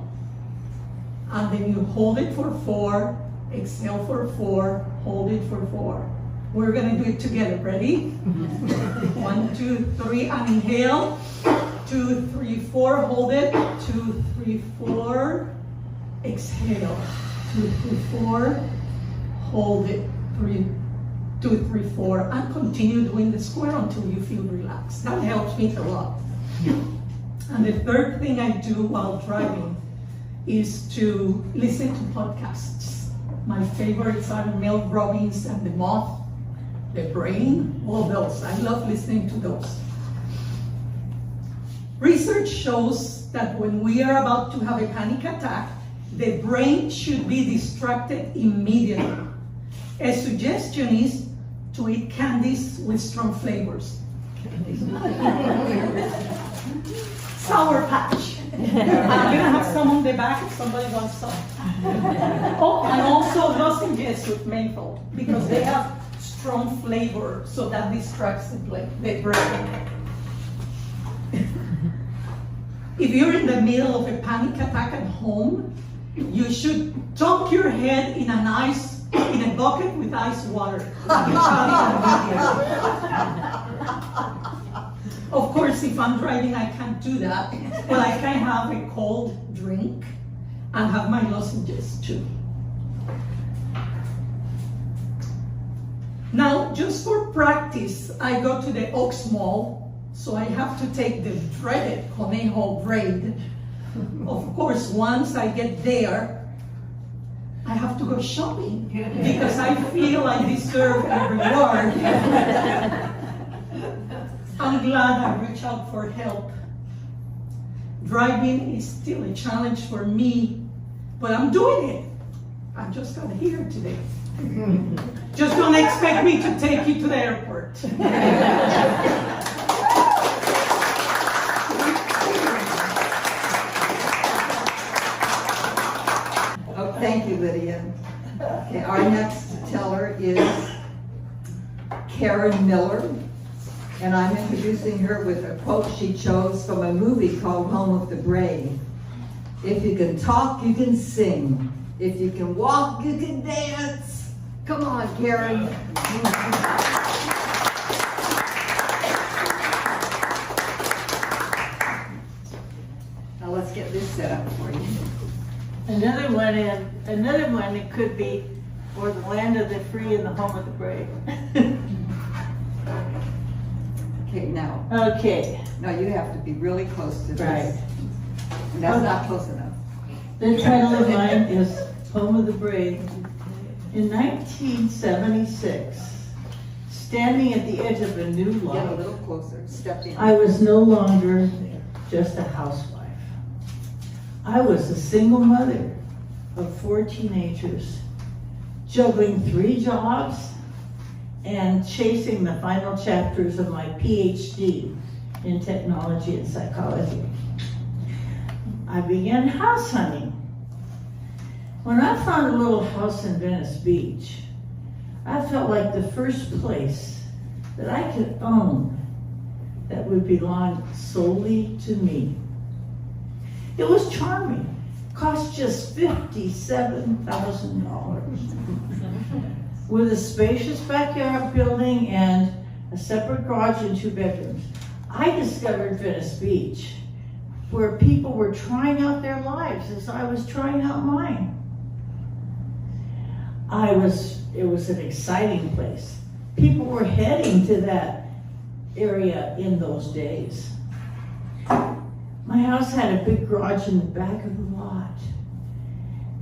and then you hold it for 4, exhale for 4, hold it for 4. We're gonna do it together, ready? 1, 2, 3, and inhale. 2, 3, 4, hold it. 2, 3, 4, exhale. 2, 3, 4, hold it. 2, 3, 4, and continue doing the square until you feel relaxed. That helps me a lot. And the third thing I do while driving is to listen to podcasts. My favorites are Mel Robbins and The Moth, The Brain, all those. I love listening to those. Research shows that when we are about to have a panic attack, the brain should be distracted immediately. A suggestion is to eat candies with strong flavors. Sour Patch. I'm gonna have some on the back if somebody wants some. Oh, and also lozenges with menthol because they have strong flavor, so that distracts the brain. If you're in the middle of a panic attack at home, you should dunk your head in a bucket with ice water. Of course, if I'm driving, I can't do that, but I can have a cold drink and have my lozenges too. Now, just for practice, I go to the Oaks Mall, so I have to take the dreaded Conejo braid. Of course, once I get there, I have to go shopping because I feel I deserve a reward. I'm glad I reached out for help. Driving is still a challenge for me, but I'm doing it. I just got here today. Just don't expect me to take you to the airport. Oh, thank you, Lydia. Okay, our next teller is Karen Miller, and I'm introducing her with a quote she chose from a movie called Home of the Brave. If you can talk, you can sing. If you can walk, you can dance. Come on, Karen. Now let's get this set up for you. Another one it could be for the land of the free and the home of the brave. Okay, now, Okay, you have to be really close to this. Right. And that's not close enough. the title of mine is Home of the Brave. In 1976, standing at the edge of a new Get a life, little closer, step in. I was no longer just a housewife. I was a single mother of 4 teenagers, juggling 3 jobs and chasing the final chapters of my PhD in technology and psychology. I began house hunting. When I found a little house in Venice Beach, I felt like the first place that I could own that would belong solely to me. It was charming, cost just $57,000. With a spacious backyard building and a separate garage and 2 bedrooms. I discovered Venice Beach, where people were trying out their lives as I was trying out mine. It was an exciting place. People were heading to that area in those days. My house had a big garage in the back of the lot,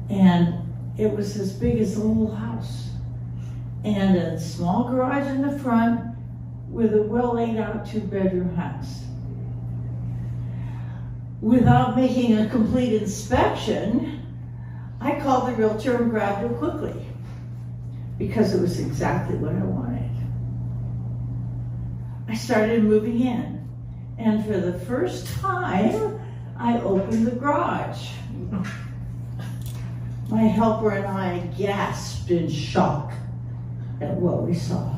and It was as big as a little house. And a small garage in the front with a well laid out 2-bedroom house. Without making a complete inspection, I called the realtor and grabbed it quickly because it was exactly what I wanted. I started moving in, and for the first time, I opened the garage. My helper and I gasped in shock at what we saw.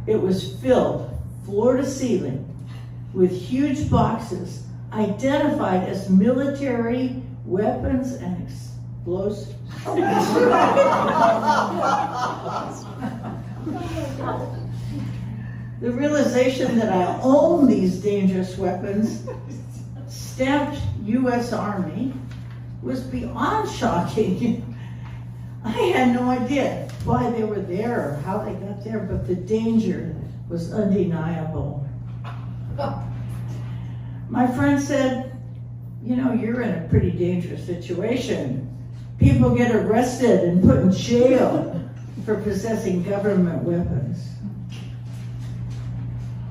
It was filled floor to ceiling with huge boxes identified as military weapons and explosives. The realization that I own these dangerous weapons, stamped U.S. Army, was beyond shocking. I had no idea why they were there or how they got there, but the danger was undeniable. My friend said, you know, you're in a pretty dangerous situation. People get arrested and put in jail for possessing government weapons.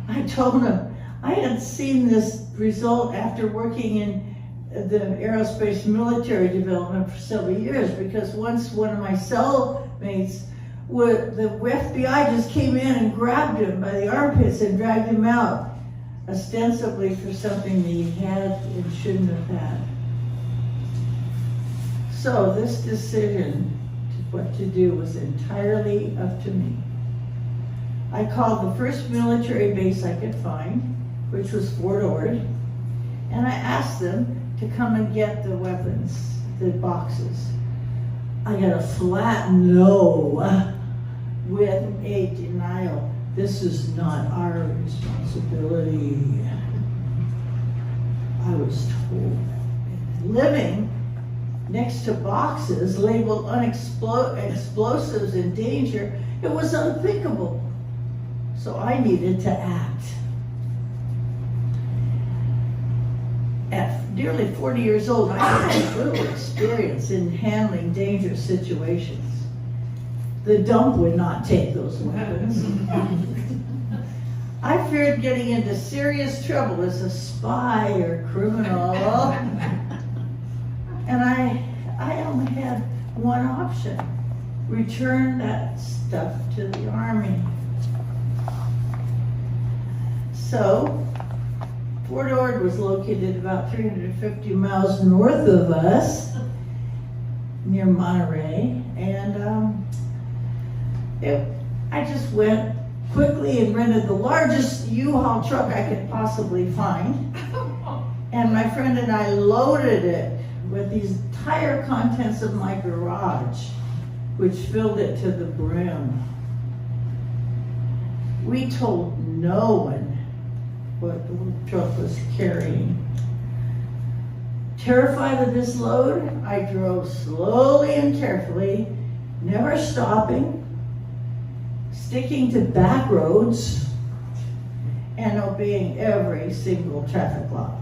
I told him I had seen this result after working in the aerospace military development for several years, because once one of my cellmates, the FBI just came in and grabbed him by the armpits and dragged him out, ostensibly for something that he had and shouldn't have had. So this decision, what to do, was entirely up to me. I called the first military base I could find, which was Fort Ord, and I asked them to come and get the weapons, the boxes. I got a flat no with a denial. This is not our responsibility. I was told. Living next to boxes labeled explosives in danger, it was unthinkable. So I needed to act. At nearly 40 years old, I had little experience in handling dangerous situations. The dump would not take those weapons. I feared getting into serious trouble as a spy or criminal. And I only had one option: return that stuff to the Army. So, Fort Ord was located about 350 miles north of us, near Monterey, and I just went quickly and rented the largest U-Haul truck I could possibly find, and my friend and I loaded it with these entire contents of my garage, which filled it to the brim. We told no one what the truck was carrying. Terrified of this load, I drove slowly and carefully, never stopping, sticking to back roads, and obeying every single traffic law.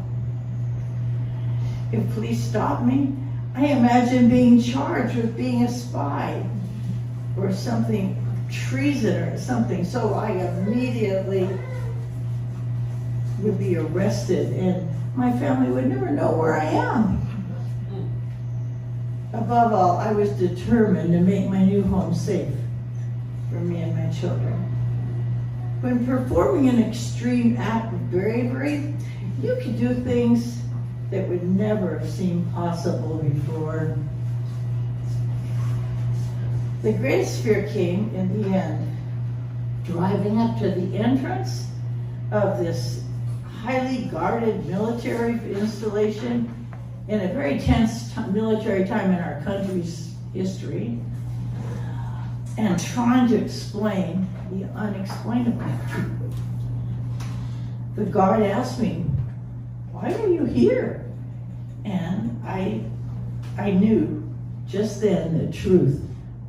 If police stopped me, I imagined being charged with being a spy or something, treason or something, so I immediately would be arrested and my family would never know where I am. Above all, I was determined to make my new home safe for me and my children. When performing an extreme act of bravery, you can do things that would never have seemed possible before. The greatest fear came in the end, driving up to the entrance of this highly guarded military installation in a very tense military time in our country's history, and trying to explain the unexplainable. The guard asked me, "Why are you here?" And I knew just then the truth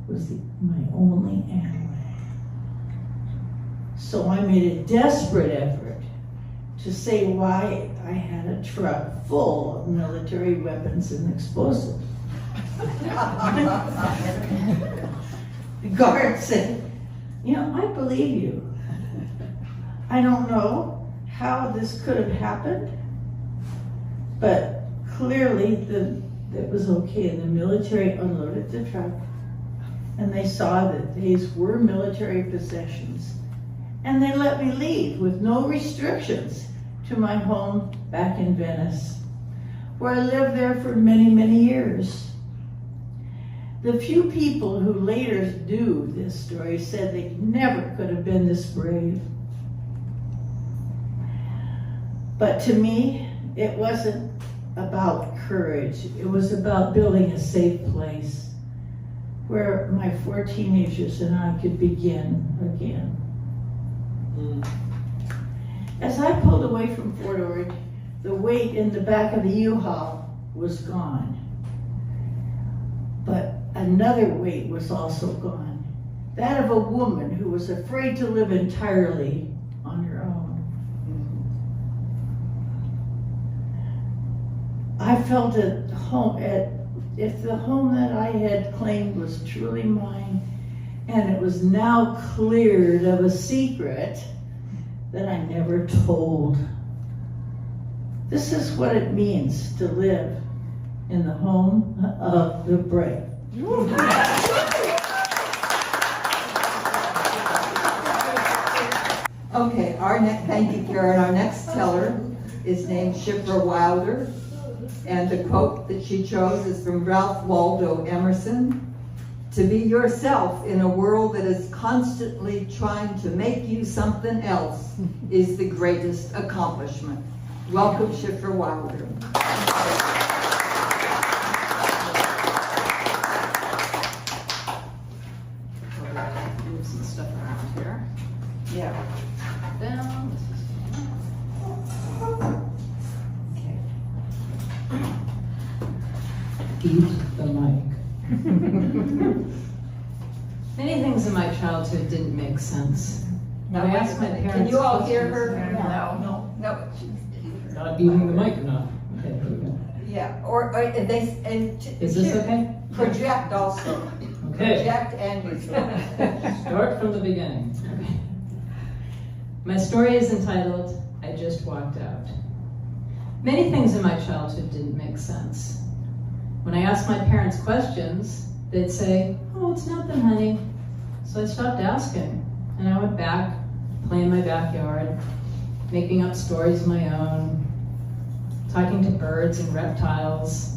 was my only ally. So I made a desperate effort to say why I had a truck full of military weapons and explosives. The guard said, I believe you. I don't know how this could have happened, but clearly it was okay. And the military unloaded the truck, and they saw that these were military possessions. And they let me leave with no restrictions to my home back in Venice, where I lived there for many, many years. The few people who later knew this story said they never could have been this brave. But to me, it wasn't about courage. It was about building a safe place where my 4 teenagers and I could begin again. As I pulled away from Fort Ord, the weight in the back of the U-Haul was gone. But another weight was also gone. That of a woman who was afraid to live entirely on her own. I felt at home, if the home that I had claimed was truly mine, and it was now cleared of a secret that I never told. This is what it means to live in the home of the brave. Okay, thank you, Karen. Our next teller is named Shipra Wilder. And the quote that she chose is from Ralph Waldo Emerson. To be yourself in a world that is constantly trying to make you something else is the greatest accomplishment. Welcome, Shipra Wilder. Move some stuff around here. Yeah. Down. Eat the mic. Many things in my childhood didn't make sense. When I asked my parents, Can you all hear her? No. No. Not using the mic or not? Okay, here we go. Yeah, or Is this okay? project also. Okay. Project and use it. start from the beginning. Okay. My story is entitled, I Just Walked Out. Many things in my childhood didn't make sense. When I asked my parents questions, they'd say, oh, it's nothing, honey. So I stopped asking, and I went back, play in my backyard, making up stories of my own, talking to birds and reptiles.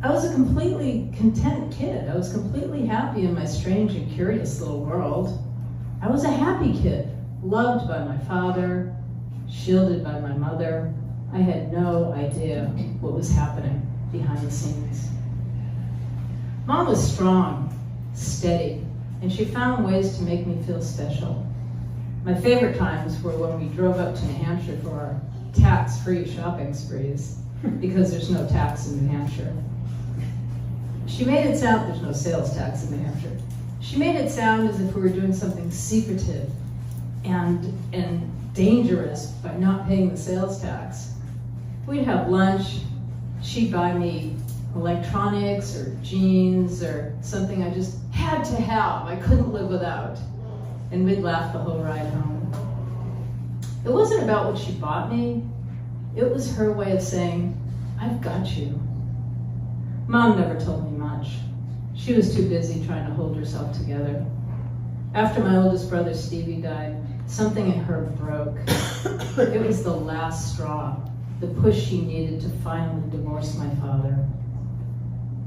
I was a completely content kid. I was completely happy in my strange and curious little world. I was a happy kid, loved by my father, shielded by my mother. I had no idea what was happening behind the scenes. Mom was strong, steady, and she found ways to make me feel special. My favorite times were when we drove up to New Hampshire for our tax-free shopping sprees, because there's no tax in New Hampshire. She made it sound, there's no sales tax in New Hampshire. She made it sound as if we were doing something secretive and dangerous by not paying the sales tax. We'd have lunch, she'd buy me electronics or jeans or something I just had to have, I couldn't live without. And we'd laugh the whole ride home. It wasn't about what she bought me, it was her way of saying, I've got you. Mom never told me much. She was too busy trying to hold herself together. After my oldest brother Stevie died, something in her broke. It was the last straw, the push she needed to finally divorce my father.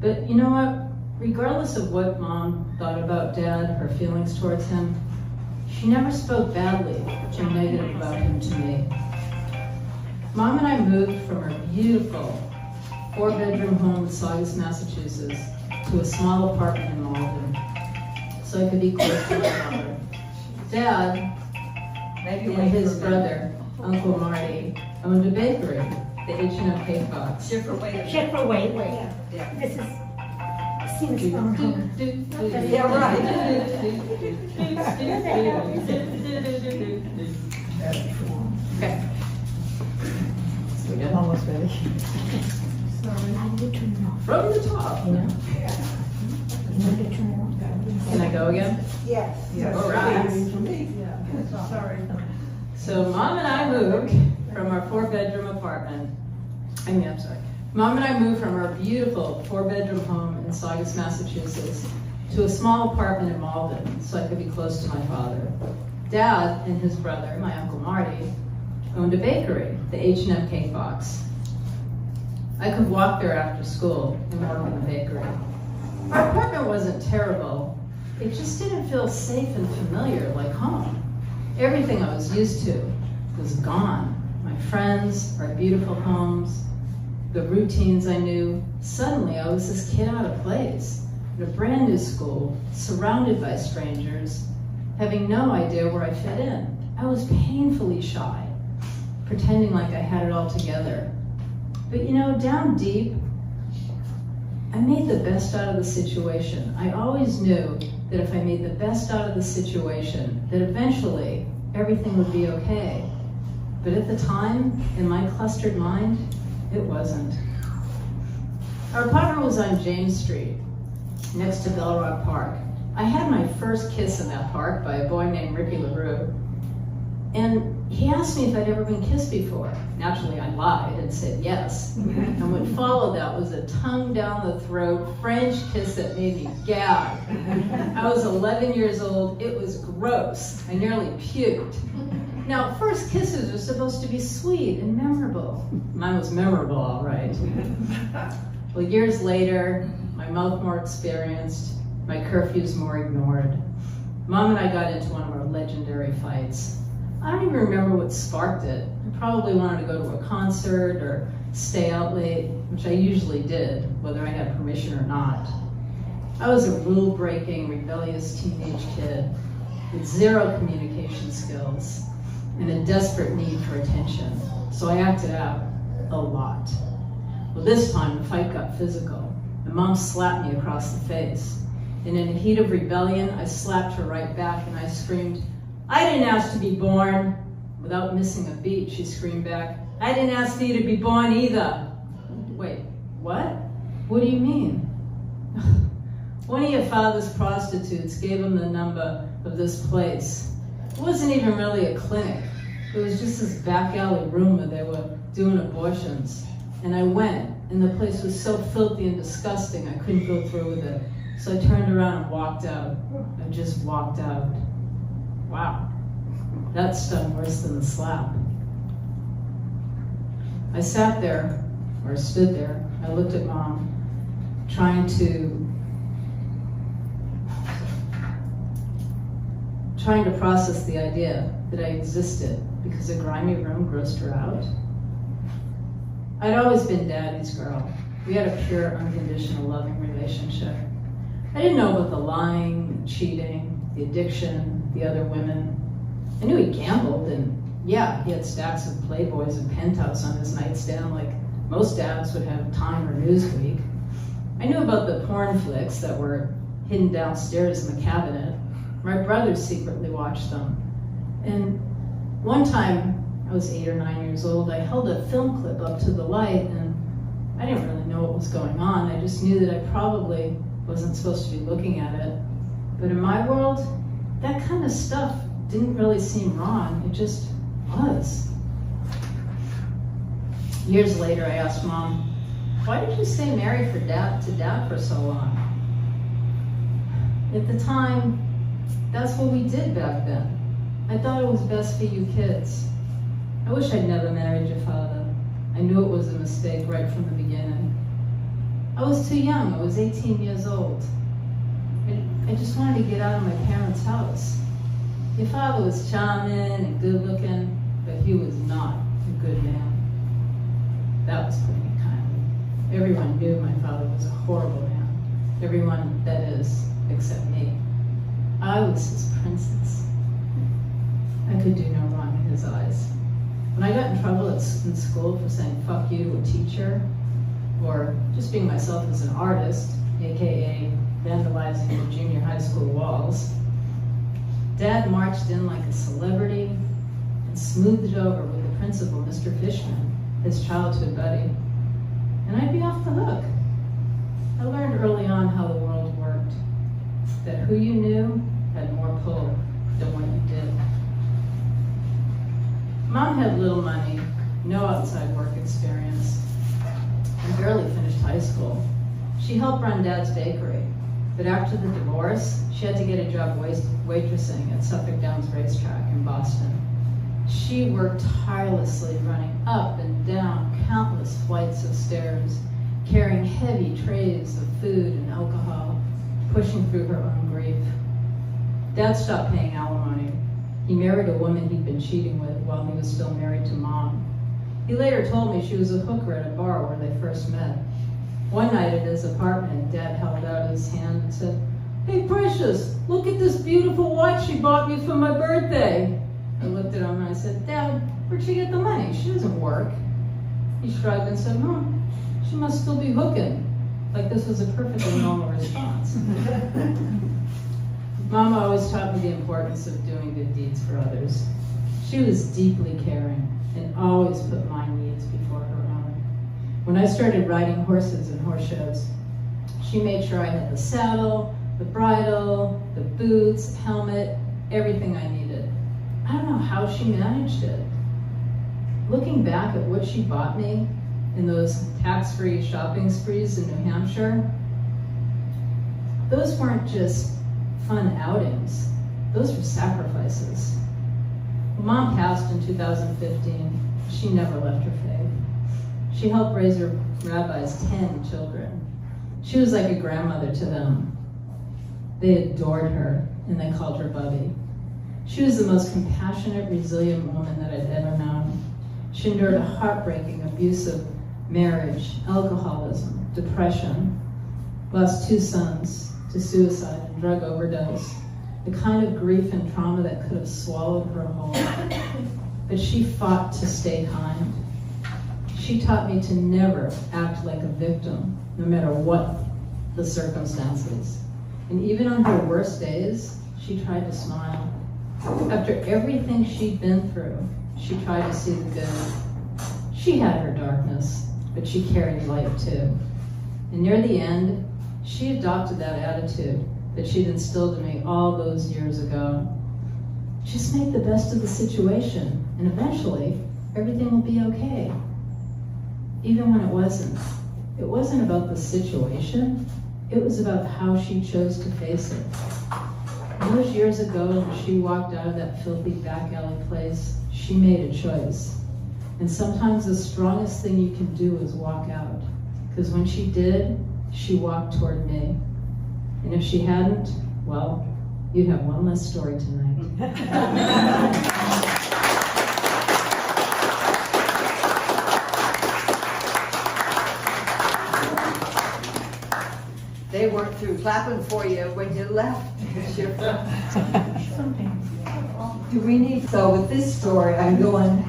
But you know what? Regardless of what Mom thought about Dad, her feelings towards him, she never spoke badly or negative about him to me. Mom and I moved from our beautiful 4-bedroom home in Saugus, Massachusetts, to a small apartment in Malden, so I could be close to my father. Dad and his brother, Uncle Marty, owned a bakery, the H&M Cake Box. Shipra, wait. Shipra, wait. Yeah. This is Stephen's phone home. Yeah, right. Okay. I'm almost ready. How do you turn it off? From the top. You know? How do you turn it off? Can I go again? Yes. All right. For me. Sorry. So Mom and I moved from our 4-bedroom apartment. I'm sorry. Mom and I moved from our beautiful 4-bedroom home in Saugus, Massachusetts, to a small apartment in Malden so I could be close to my father. Dad and his brother, my Uncle Marty, owned a bakery, the H&M Cake Box. I could walk there after school and work in the bakery. Our apartment wasn't terrible. It just didn't feel safe and familiar like home. Everything I was used to was gone. My friends, our beautiful homes, the routines I knew. Suddenly I was this kid out of place in a brand new school, surrounded by strangers, having no idea where I fit in. I was painfully shy, pretending like I had it all together. But you know, down deep, I made the best out of the situation. I always knew that if I made the best out of the situation, that eventually everything would be okay. But at the time, in my clustered mind, it wasn't. Our apartment was on James Street, next to Bell Rock Park. I had my first kiss in that park by a boy named Ricky LaRue. And he asked me if I'd ever been kissed before. Naturally, I lied and said yes. And what followed that was a tongue down the throat French kiss that made me gag. I was 11 years old. It was gross. I nearly puked. Now, first kisses are supposed to be sweet and memorable. Mine was memorable, all right. Well, years later, my mouth more experienced, my curfews more ignored. Mom and I got into one of our legendary fights. I don't even remember what sparked it. I probably wanted to go to a concert or stay out late, which I usually did, whether I had permission or not. I was a rule-breaking, rebellious teenage kid with zero communication skills and a desperate need for attention. So I acted out a lot. Well, this time the fight got physical. My mom slapped me across the face. And in a heat of rebellion, I slapped her right back and I screamed, "I didn't ask to be born." Without missing a beat, she screamed back, "I didn't ask thee to be born either." Wait, what? What do you mean? One of your father's prostitutes gave him the number of this place. It wasn't even really a clinic. It was just this back alley room where they were doing abortions. And I went, and the place was so filthy and disgusting I couldn't go through with it. So I turned around and walked out. I just walked out. Wow, that stung worse than the slap. I sat there, or stood there. I looked at Mom, trying to process the idea that I existed because a grimy room grossed her out. I'd always been Daddy's girl. We had a pure, unconditional, loving relationship. I didn't know about the lying, cheating, the addiction, the other women. I knew he gambled, and yeah, he had stacks of Playboys and Penthouse on his nightstand like most dads would have Time or Newsweek. I knew about the porn flicks that were hidden downstairs in the cabinet. My brothers secretly watched them. And one time, I was 8 or 9 years old, I held a film clip up to the light, and I didn't really know what was going on. I just knew that I probably wasn't supposed to be looking at it. But in my world, that kind of stuff didn't really seem wrong. It just was. Years later, I asked Mom, "Why did you stay married to Dad for so long?" At the time, that's what we did back then. I thought it was best for you kids. I wish I'd never married your father. I knew it was a mistake right from the beginning. I was too young. I was 18 years old. I just wanted to get out of my parents' house. Your father was charming and good looking, but he was not a good man. That was putting it kindly. Everyone knew my father was a horrible man. Everyone, that is, except me. I was his princess. I could do no wrong in his eyes. When I got in trouble in school for saying fuck you to a teacher, or just being myself as an artist, aka vandalizing the junior high school walls, Dad marched in like a celebrity and smoothed it over with the principal, Mr. Fishman, his childhood buddy. and I'd be off the hook. I learned early on how the world worked, that who you knew had more pull than what you did. Mom had little money, no outside work experience, and barely finished high school. She helped run Dad's bakery, but after the divorce, she had to get a job waitressing at Suffolk Downs Racetrack in Boston. She worked tirelessly, running up and down countless flights of stairs, carrying heavy trays of food and alcohol, pushing through her own grief. Dad stopped paying alimony. He married a woman he'd been cheating with while he was still married to Mom. He later told me she was a hooker at a bar where they first met. One night at his apartment, Dad held out his hand and said, "Hey, Precious, look at this beautiful watch she bought me for my birthday." I looked at him and I said, "Dad, where'd she get the money? She doesn't work." He shrugged and said, "She must still be hooking." Like this was a perfectly normal response. Mom always taught me the importance of doing good deeds for others. She was deeply caring and always put my needs before her own. When I started riding horses in horse shows, she made sure I had the saddle, the bridle, the boots, helmet, everything I needed. I don't know how she managed it. Looking back at what she bought me in those tax-free shopping sprees in New Hampshire, those weren't just fun outings. Those were sacrifices. When Mom passed in 2015, she never left her faith. She helped raise her rabbi's 10 children. She was like a grandmother to them. They adored her, and they called her Bubby. She was the most compassionate, resilient woman that I'd ever known. She endured a heartbreaking, abusive marriage, alcoholism, depression, lost 2 sons to suicide and drug overdose, the kind of grief and trauma that could have swallowed her whole. But she fought to stay kind. She taught me to never act like a victim, no matter what the circumstances. And even on her worst days, she tried to smile. After everything she'd been through, she tried to see the good. She had her darkness, but she carried light too. And near the end, she adopted that attitude that she'd instilled in me all those years ago. Just make the best of the situation, and eventually, everything will be okay. Even when it wasn't. It wasn't about the situation, it was about how she chose to face it. And those years ago, when she walked out of that filthy back alley place, she made a choice. And sometimes the strongest thing you can do is walk out. Because when she did, she walked toward me. And if she hadn't, well, you'd have one less story tonight. They weren't through clapping for you when you left. Do we need, so with this story, I'm going,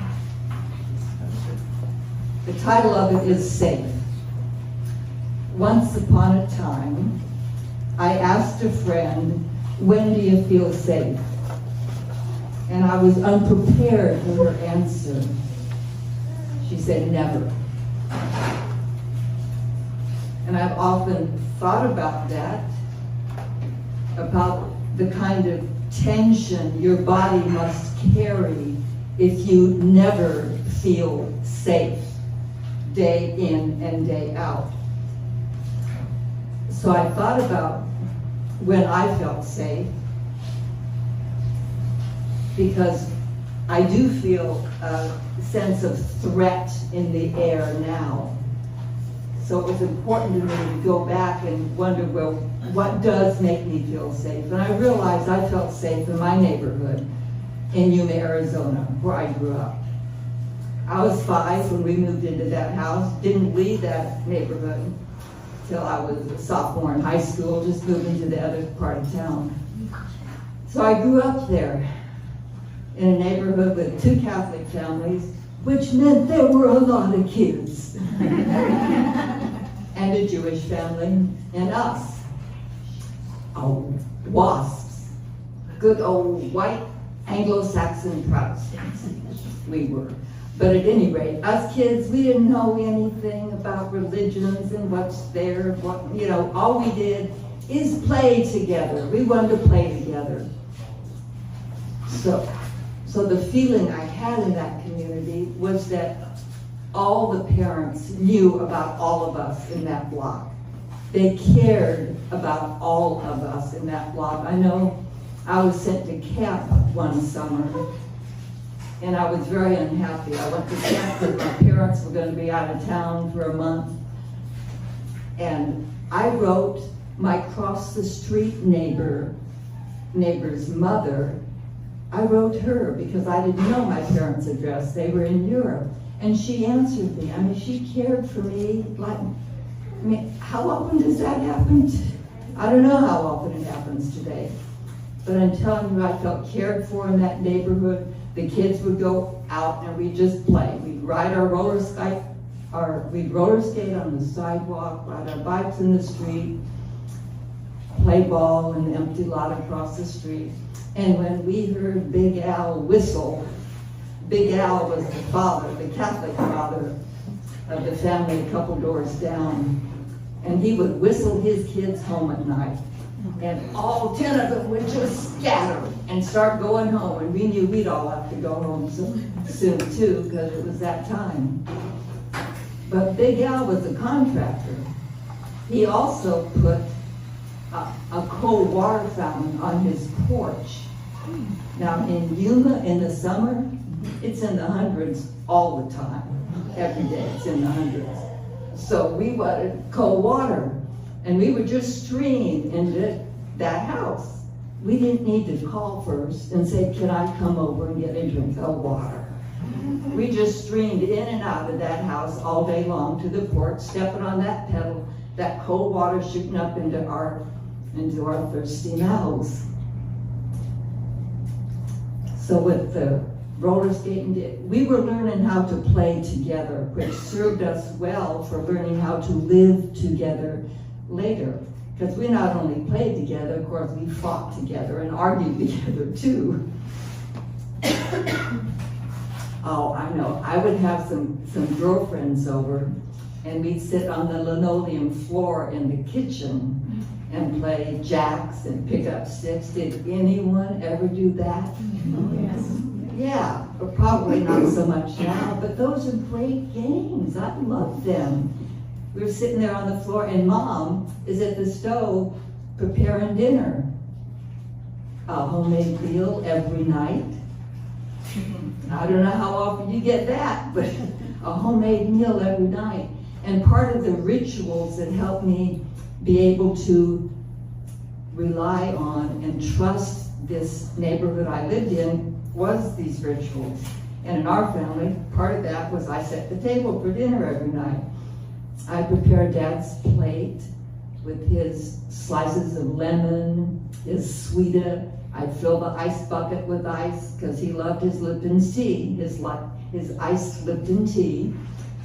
the title of it is Safe. Once upon a time, I asked a friend, when do you feel safe? And I was unprepared for her answer. She said, never. And I've often thought about that, about the kind of tension your body must carry if you never feel safe, day in and day out. So I thought about when I felt safe, because I do feel a sense of threat in the air now. So it was important to me to go back and wonder, well, what does make me feel safe? And I realized I felt safe in my neighborhood in Yuma, Arizona, where I grew up. I was 5 when we moved into that house, didn't leave that neighborhood till I was a sophomore in high school, just moved into the other part of town. So I grew up there in a neighborhood with 2 Catholic families, which meant there were a lot of kids. And a Jewish family, and us. Oh, WASPs. Good old white Anglo-Saxon Protestants we were. But at any rate, us kids, we didn't know anything about religions and what's there, all we did is play together. We wanted to play together. So the feeling I had in that community was that all the parents knew about all of us in that block. They cared about all of us in that block. I know I was sent to camp one summer, and I was very unhappy. I went to camp because my parents were going to be out of town for a month. And I wrote my cross the street neighbor's mother. I wrote her because I didn't know my parents' address. They were in Europe. And she answered me. I mean, she cared for me how often does that happen? I don't know how often it happens today. But I'm telling you, I felt cared for in that neighborhood. The kids would go out and we'd just play. We'd ride our roller skate on the sidewalk, ride our bikes in the street, play ball in the empty lot across the street. And when we heard Big Al whistle, Big Al was the father, the Catholic father of the family a couple doors down. And he would whistle his kids home at night. And all 10 of them would just scatter and start going home. And we knew we'd all have to go home soon too, because it was that time. But Big Al was a contractor. He also put a cold water fountain on his porch. Now in Yuma in the summer, it's in the hundreds all the time. Every day it's in the hundreds. So we wanted cold water, and we would just stream into that house. We didn't need to call first and say, can I come over and get a drink of water? We just streamed in and out of that house all day long to the porch, stepping on that pedal, that cold water shooting up into our thirsty mouths. So with the roller skating, we were learning how to play together, which served us well for learning how to live together later. Because we not only played together, of course, we fought together and argued together too. Oh, I know. I would have some girlfriends over, and we'd sit on the linoleum floor in the kitchen and play jacks and pick up sticks. Did anyone ever do that? Yes. Yeah, but probably not so much now, but those are great games. I love them. We were sitting there on the floor, and Mom is at the stove preparing dinner. A homemade meal every night. I don't know how often you get that, but a homemade meal every night. And part of the rituals that helped me be able to rely on and trust this neighborhood I lived in was these rituals. And in our family, part of that was I set the table for dinner every night. I prepared Dad's plate with his slices of lemon, his sweeter. I'd fill the ice bucket with ice because he loved his Lipton tea, his iced Lipton tea.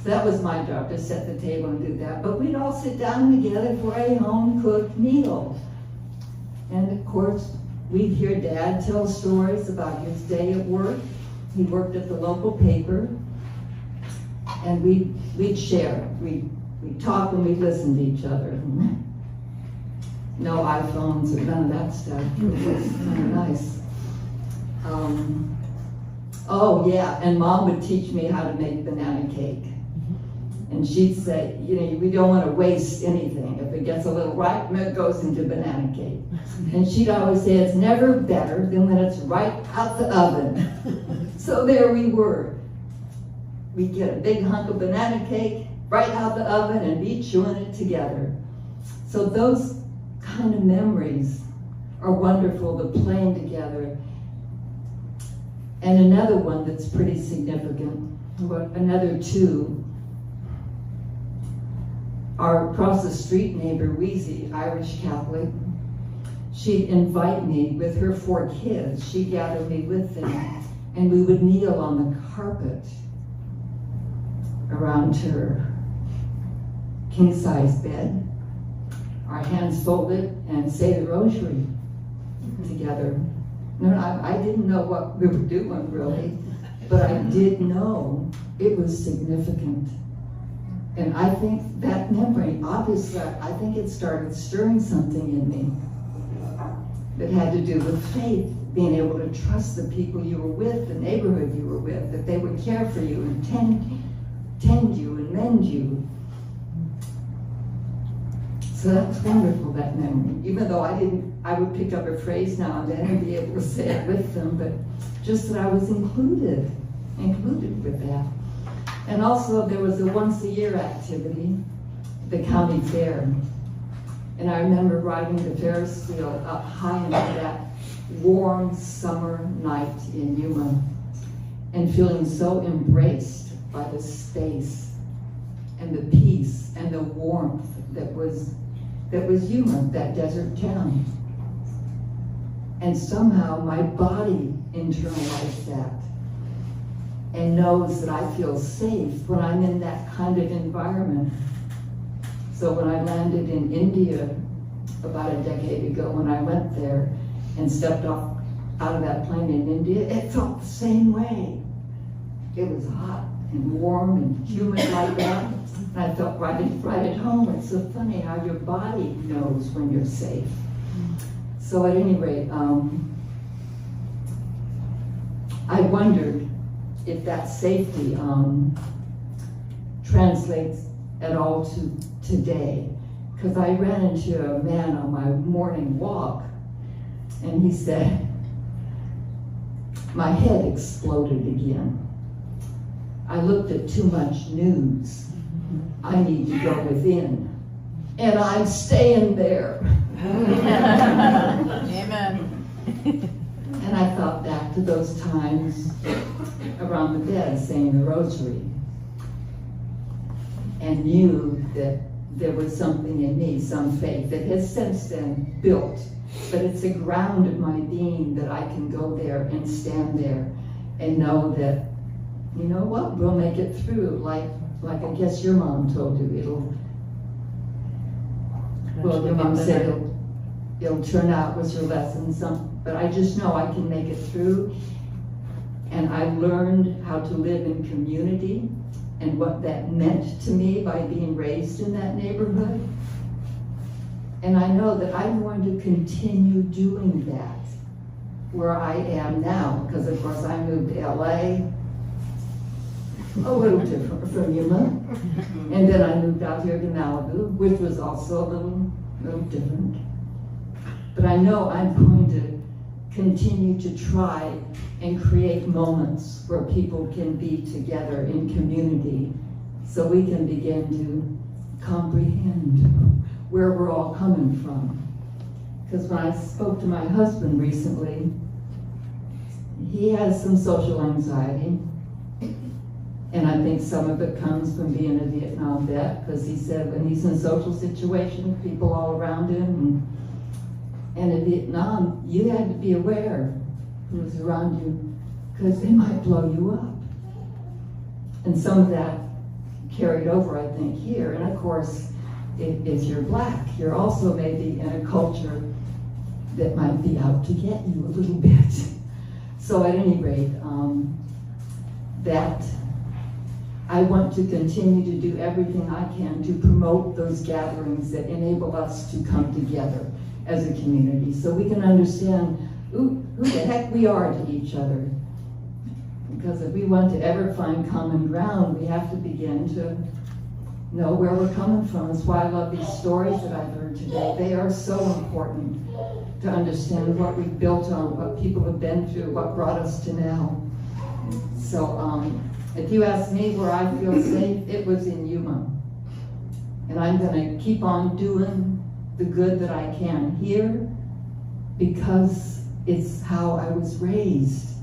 So that was my job, to set the table and do that. But we'd all sit down together for a home-cooked meal. And of course, we'd hear Dad tell stories about his day at work. He worked at the local paper. And we'd share. We'd talk and we'd listen to each other. No iPhones or none of that stuff. It was kind of nice. Oh yeah, and Mom would teach me how to make banana cake. And she'd say, we don't want to waste anything. If it gets a little ripe, it goes into banana cake. And she'd always say, it's never better than when it's right out the oven. So there we were. We'd get a big hunk of banana cake right out the oven and be chewing it together. So those kind of memories are wonderful, the playing together. And another one that's pretty significant, another two, our across the street neighbor, Weezy, Irish Catholic, she'd invite me with her 4 kids. She'd gather me with them, and we would kneel on the carpet around her king-size bed, our hands folded, and say the rosary together. No, I didn't know what we were doing really, but I did know it was significant. And I think that memory, obviously, I think it started stirring something in me that had to do with faith, being able to trust the people you were with, the neighborhood you were with, that they would care for you and tend you and mend you. So that's wonderful, that memory. Even though I would pick up a phrase now and then and be able to say it with them, but just that I was included with that. And also there was a once-a-year activity, the county fair. And I remember riding the Ferris wheel up high into that warm summer night in Yuma and feeling so embraced by the space and the peace and the warmth that was Yuma, that desert town. And somehow my body internalized that and knows that I feel safe when I'm in that kind of environment. So when I landed in India about a decade ago, when I went there and stepped off out of that plane in India, it felt the same way. It was hot and warm and humid like that. And I felt right at home. It's so funny how your body knows when you're safe. So at any rate, I wondered if that safety translates at all to today. Because I ran into a man on my morning walk, and he said, my head exploded again. I looked at too much news. I need to go within. And I'm staying there. Amen. And I thought back to those times around the bed saying the rosary and knew that there was something in me, some faith that has since then built. But it's a ground of my being that I can go there and stand there and know that, you know what, we'll make it through, like I guess your mom told you, well, your mom said it'll turn out was your lesson, but I just know I can make it through. And I learned how to live in community and what that meant to me by being raised in that neighborhood. And I know that I'm going to continue doing that where I am now, because of course I moved to LA, a little different from Yuma. And then I moved out here to Malibu, which was also a little different. But I know I'm going to continue to try and create moments where people can be together in community so we can begin to comprehend where we're all coming from. Because when I spoke to my husband recently, he has some social anxiety. And I think some of it comes from being a Vietnam vet, because he said when he's in social situations, people all around him, and in Vietnam, you had to be aware who was around you, because they might blow you up. And some of that carried over, I think, here. And of course, if you're black, you're also maybe in a culture that might be out to get you a little bit. So at any rate, that I want to continue to do everything I can to promote those gatherings that enable us to come together as a community so we can understand who the heck we are to each other. Because if we want to ever find common ground, we have to begin to know where we're coming from. That's why I love these stories that I've heard today. They are so important to understand what we've built on, what people have been through, what brought us to now. So if you ask me where I feel safe, it was in Yuma. And I'm going to keep on doing the good that I can here because it's how I was raised.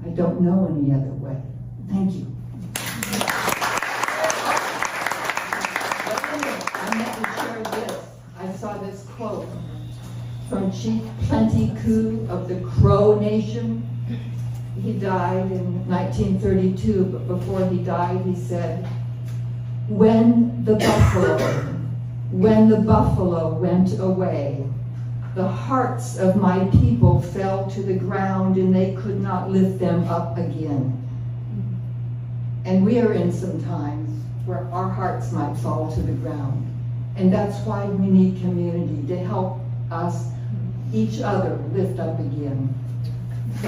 I don't know any other way. Thank you. I meant to share this. I saw this quote from Chief Plenty Coups of the Crow Nation. He died in 1932, but before he died, he said, when the buffalo went away, the hearts of my people fell to the ground and they could not lift them up again. And we are in some times where our hearts might fall to the ground. And that's why we need community to help us, each other, lift up again. I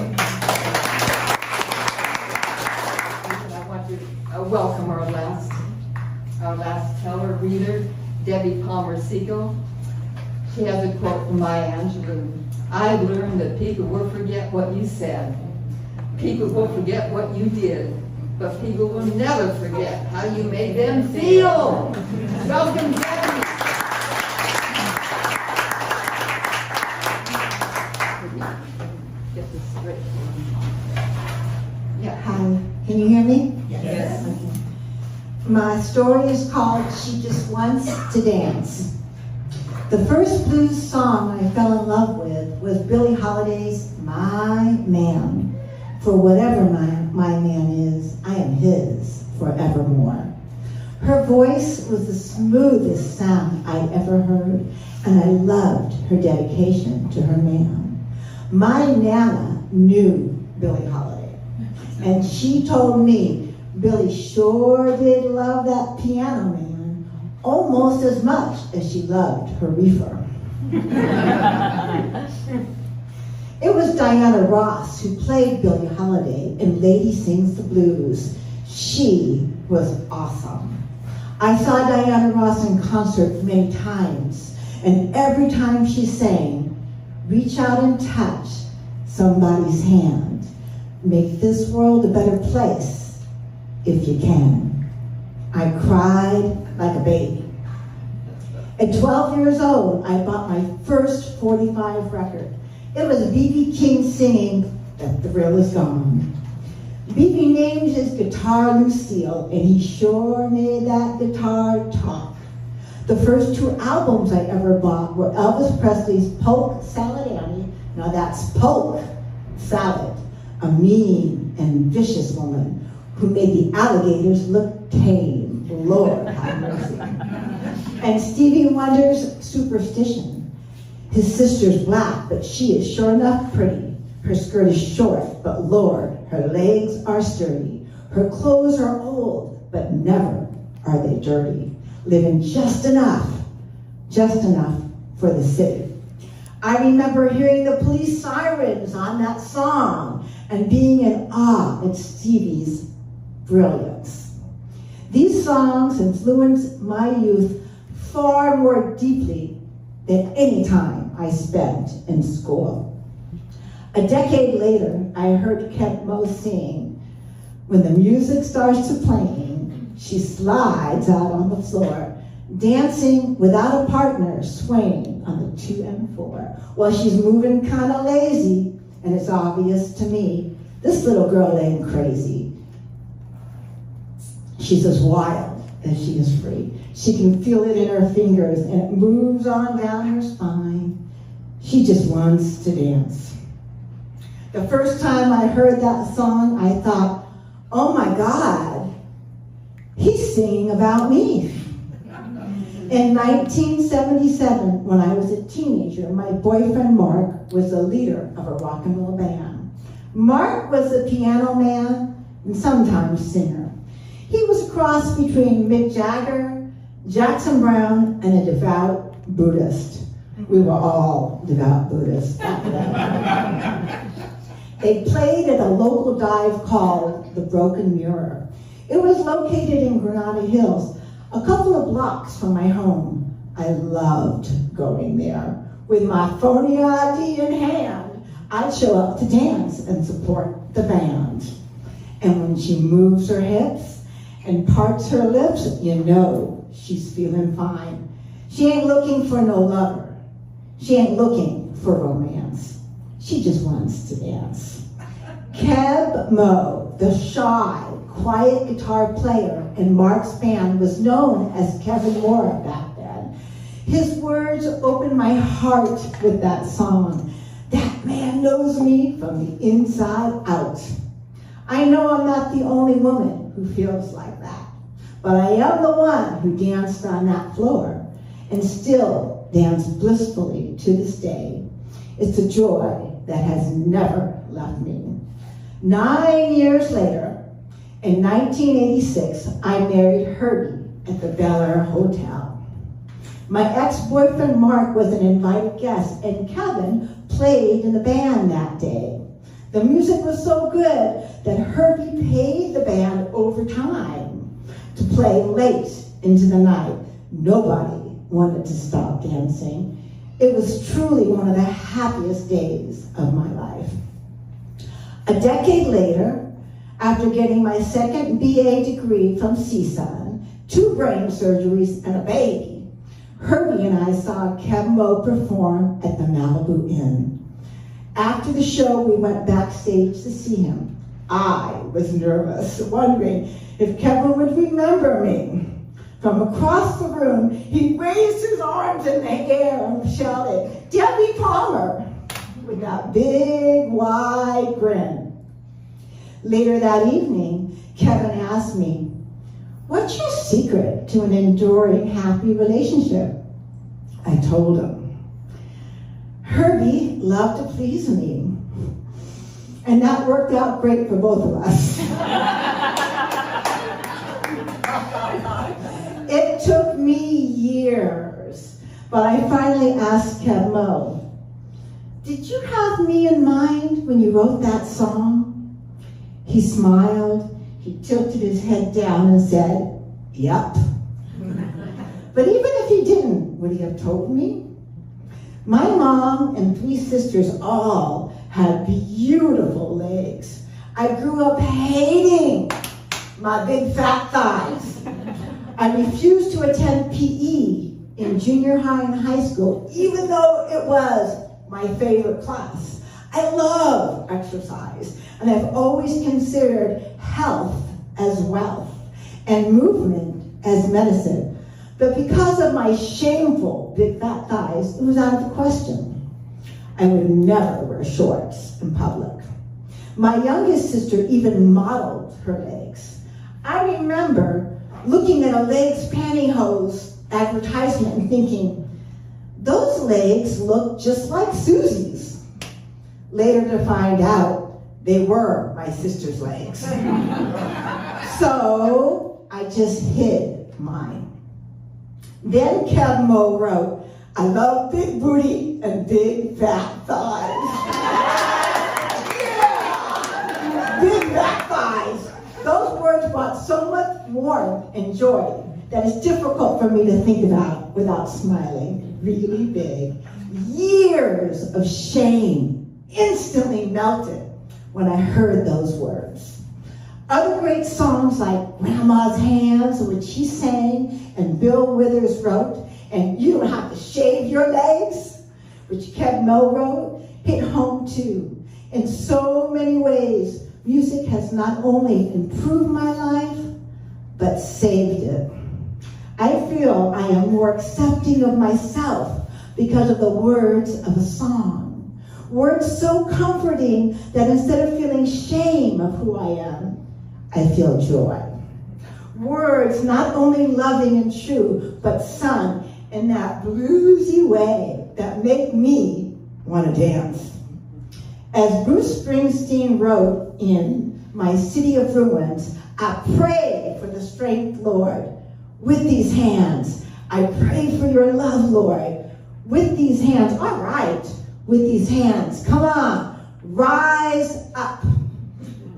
want to welcome our last teller reader, Debbie Palmer Siegel. She has a quote from Maya Angelou. I've learned that people will forget what you said. People will forget what you did, but people will never forget how you made them feel. Welcome, Debbie. Get this straight. Yeah. Hi, can you hear me? Yes. My story is called She Just Wants to Dance. The first blues song I fell in love with was Billie Holiday's My Man. For whatever my man is, I am his forevermore. Her voice was the smoothest sound I'd ever heard, and I loved her dedication to her man. My Nana knew Billie Holiday, and she told me Billie sure did love that piano man almost as much as she loved her reefer. It was Diana Ross who played Billie Holiday in Lady Sings the Blues. She was awesome. I saw Diana Ross in concert many times, and every time she sang, reach out and touch somebody's hand. Make this world a better place if you can. I cried like a baby. At 12 years old, I bought my first 45 record. It was B.B. King singing "The Thrill Is Gone." B.B. named his guitar Lucille, and he sure made that guitar talk. The first two albums I ever bought were Elvis Presley's Polk Salad Annie. Now that's Polk Salad, a mean and vicious woman who made the alligators look tame. Lord have mercy. And Stevie Wonder's Superstition. His sister's black, but she is sure enough pretty. Her skirt is short, but Lord, her legs are sturdy. Her clothes are old, but never are they dirty. Living just enough for the city. I remember hearing the police sirens on that song and being in awe at Stevie's brilliance. These songs influenced my youth far more deeply than any time I spent in school. A decade later, I heard Kent Moe sing, "When the music starts to playing, she slides out on the floor, dancing without a partner, swaying on the 2 and 4. Well, she's moving kind of lazy, and it's obvious to me, this little girl ain't crazy. She's as wild as she is free. She can feel it in her fingers, and it moves on down her spine. She just wants to dance." The first time I heard that song, I thought, oh my God, he's singing about me. In 1977, when I was a teenager, my boyfriend Mark was the leader of a rock and roll band. Mark was a piano man and sometimes singer. He was a cross between Mick Jagger, Jackson Browne, and a devout Buddhist. We were all devout Buddhists after that. They played at a local dive called the Broken Mirror. It was located in Granada Hills, a couple of blocks from my home. I loved going there. With my phony ID in hand, I'd show up to dance and support the band. And when she moves her hips and parts her lips, you know she's feeling fine. She ain't looking for no lover. She ain't looking for romance. She just wants to dance. Keb Moe, the shy, quiet guitar player in Mark's band, was known as Kevin Moore back then. His words opened my heart with that song. That man knows me from the inside out. I know I'm not the only woman who feels like that, but I am the one who danced on that floor and still dance blissfully to this day. It's a joy that has never left me. 9 years later, In 1986, I married Herbie at the Bel Air Hotel. My ex-boyfriend Mark was an invited guest, and Kevin played in the band that day. The music was so good that Herbie paid the band overtime to play late into the night. Nobody wanted to stop dancing. It was truly one of the happiest days of my life. A decade later, after getting my second BA degree from CSUN, 2 brain surgeries, and a baby, Herbie and I saw Kev Moe perform at the Malibu Inn. After the show, we went backstage to see him. I was nervous, wondering if Kevin would remember me. From across the room, he raised his arms in the air and shouted, "Debbie Palmer," with that big, wide grin. Later that evening, Kevin asked me, "What's your secret to an enduring, happy relationship?" I told him. Herbie loved to please me, and that worked out great for both of us. It took me years, but I finally asked Kev Moe, "Did you have me in mind when you wrote that song?" He smiled, he tilted his head down and said, "Yep." But even if he didn't, would he have told me? My mom and 3 sisters all had beautiful legs. I grew up hating my big fat thighs. I refused to attend PE in junior high and high school, even though it was my favorite class. I love exercise, and I've always considered health as wealth and movement as medicine. But because of my shameful big fat thighs, it was out of the question. I would never wear shorts in public. My youngest sister even modeled her legs. I remember looking at a legs pantyhose advertisement and thinking, those legs look just like Susie's. Later to find out they were my sister's legs. So I just hid mine. Then Kev Moe wrote, "I love big booty and big fat thighs." Yeah! Big fat thighs. Those words brought so much warmth and joy that it's difficult for me to think about without smiling really big. Years of shame instantly melted when I heard those words. Other great songs like Grandma's Hands, which he sang and Bill Withers wrote, and You Don't Have to Shave Your Legs, which Kev Moe wrote, hit home too. In so many ways, music has not only improved my life, but saved it. I feel I am more accepting of myself because of the words of a song. Words so comforting that instead of feeling shame of who I am, I feel joy. Words not only loving and true, but sung in that bluesy way that make me want to dance. As Bruce Springsteen wrote in My City of Ruins, I pray for the strength, Lord, with these hands. I pray for your love, Lord, with these hands. All right, with these hands. Come on, rise up.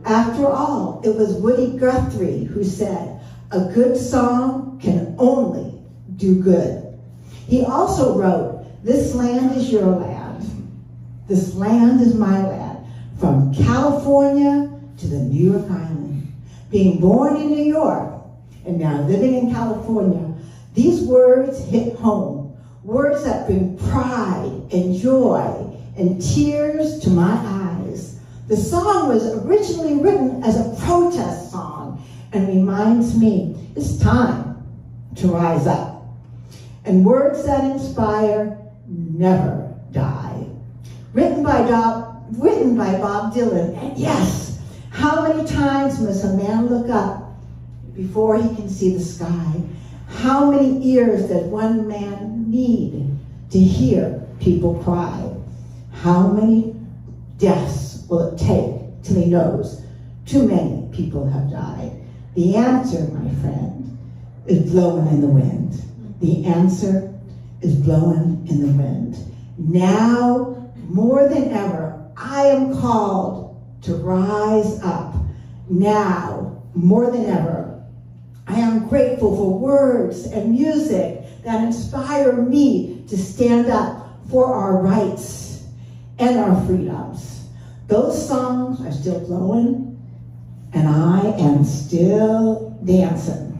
After all, it was Woody Guthrie who said, a good song can only do good. He also wrote, this land is your land. This land is my land. From California to the New York Island. Being born in New York and now living in California, these words hit home. Words that bring pride and joy and tears to my eyes. The song was originally written as a protest song and reminds me it's time to rise up. And words that inspire never die. Written by Bob Dylan. And yes, how many times must a man look up before he can see the sky? How many ears does one man need to hear people cry? How many deaths will it take till he knows too many people have died. The answer, my friend, is blowing in the wind. The answer is blowing in the wind. Now, more than ever, I am called to rise up. Now, more than ever, I am grateful for words and music that inspire me to stand up for our rights and our freedoms. Those songs are still flowing, and I am still dancing.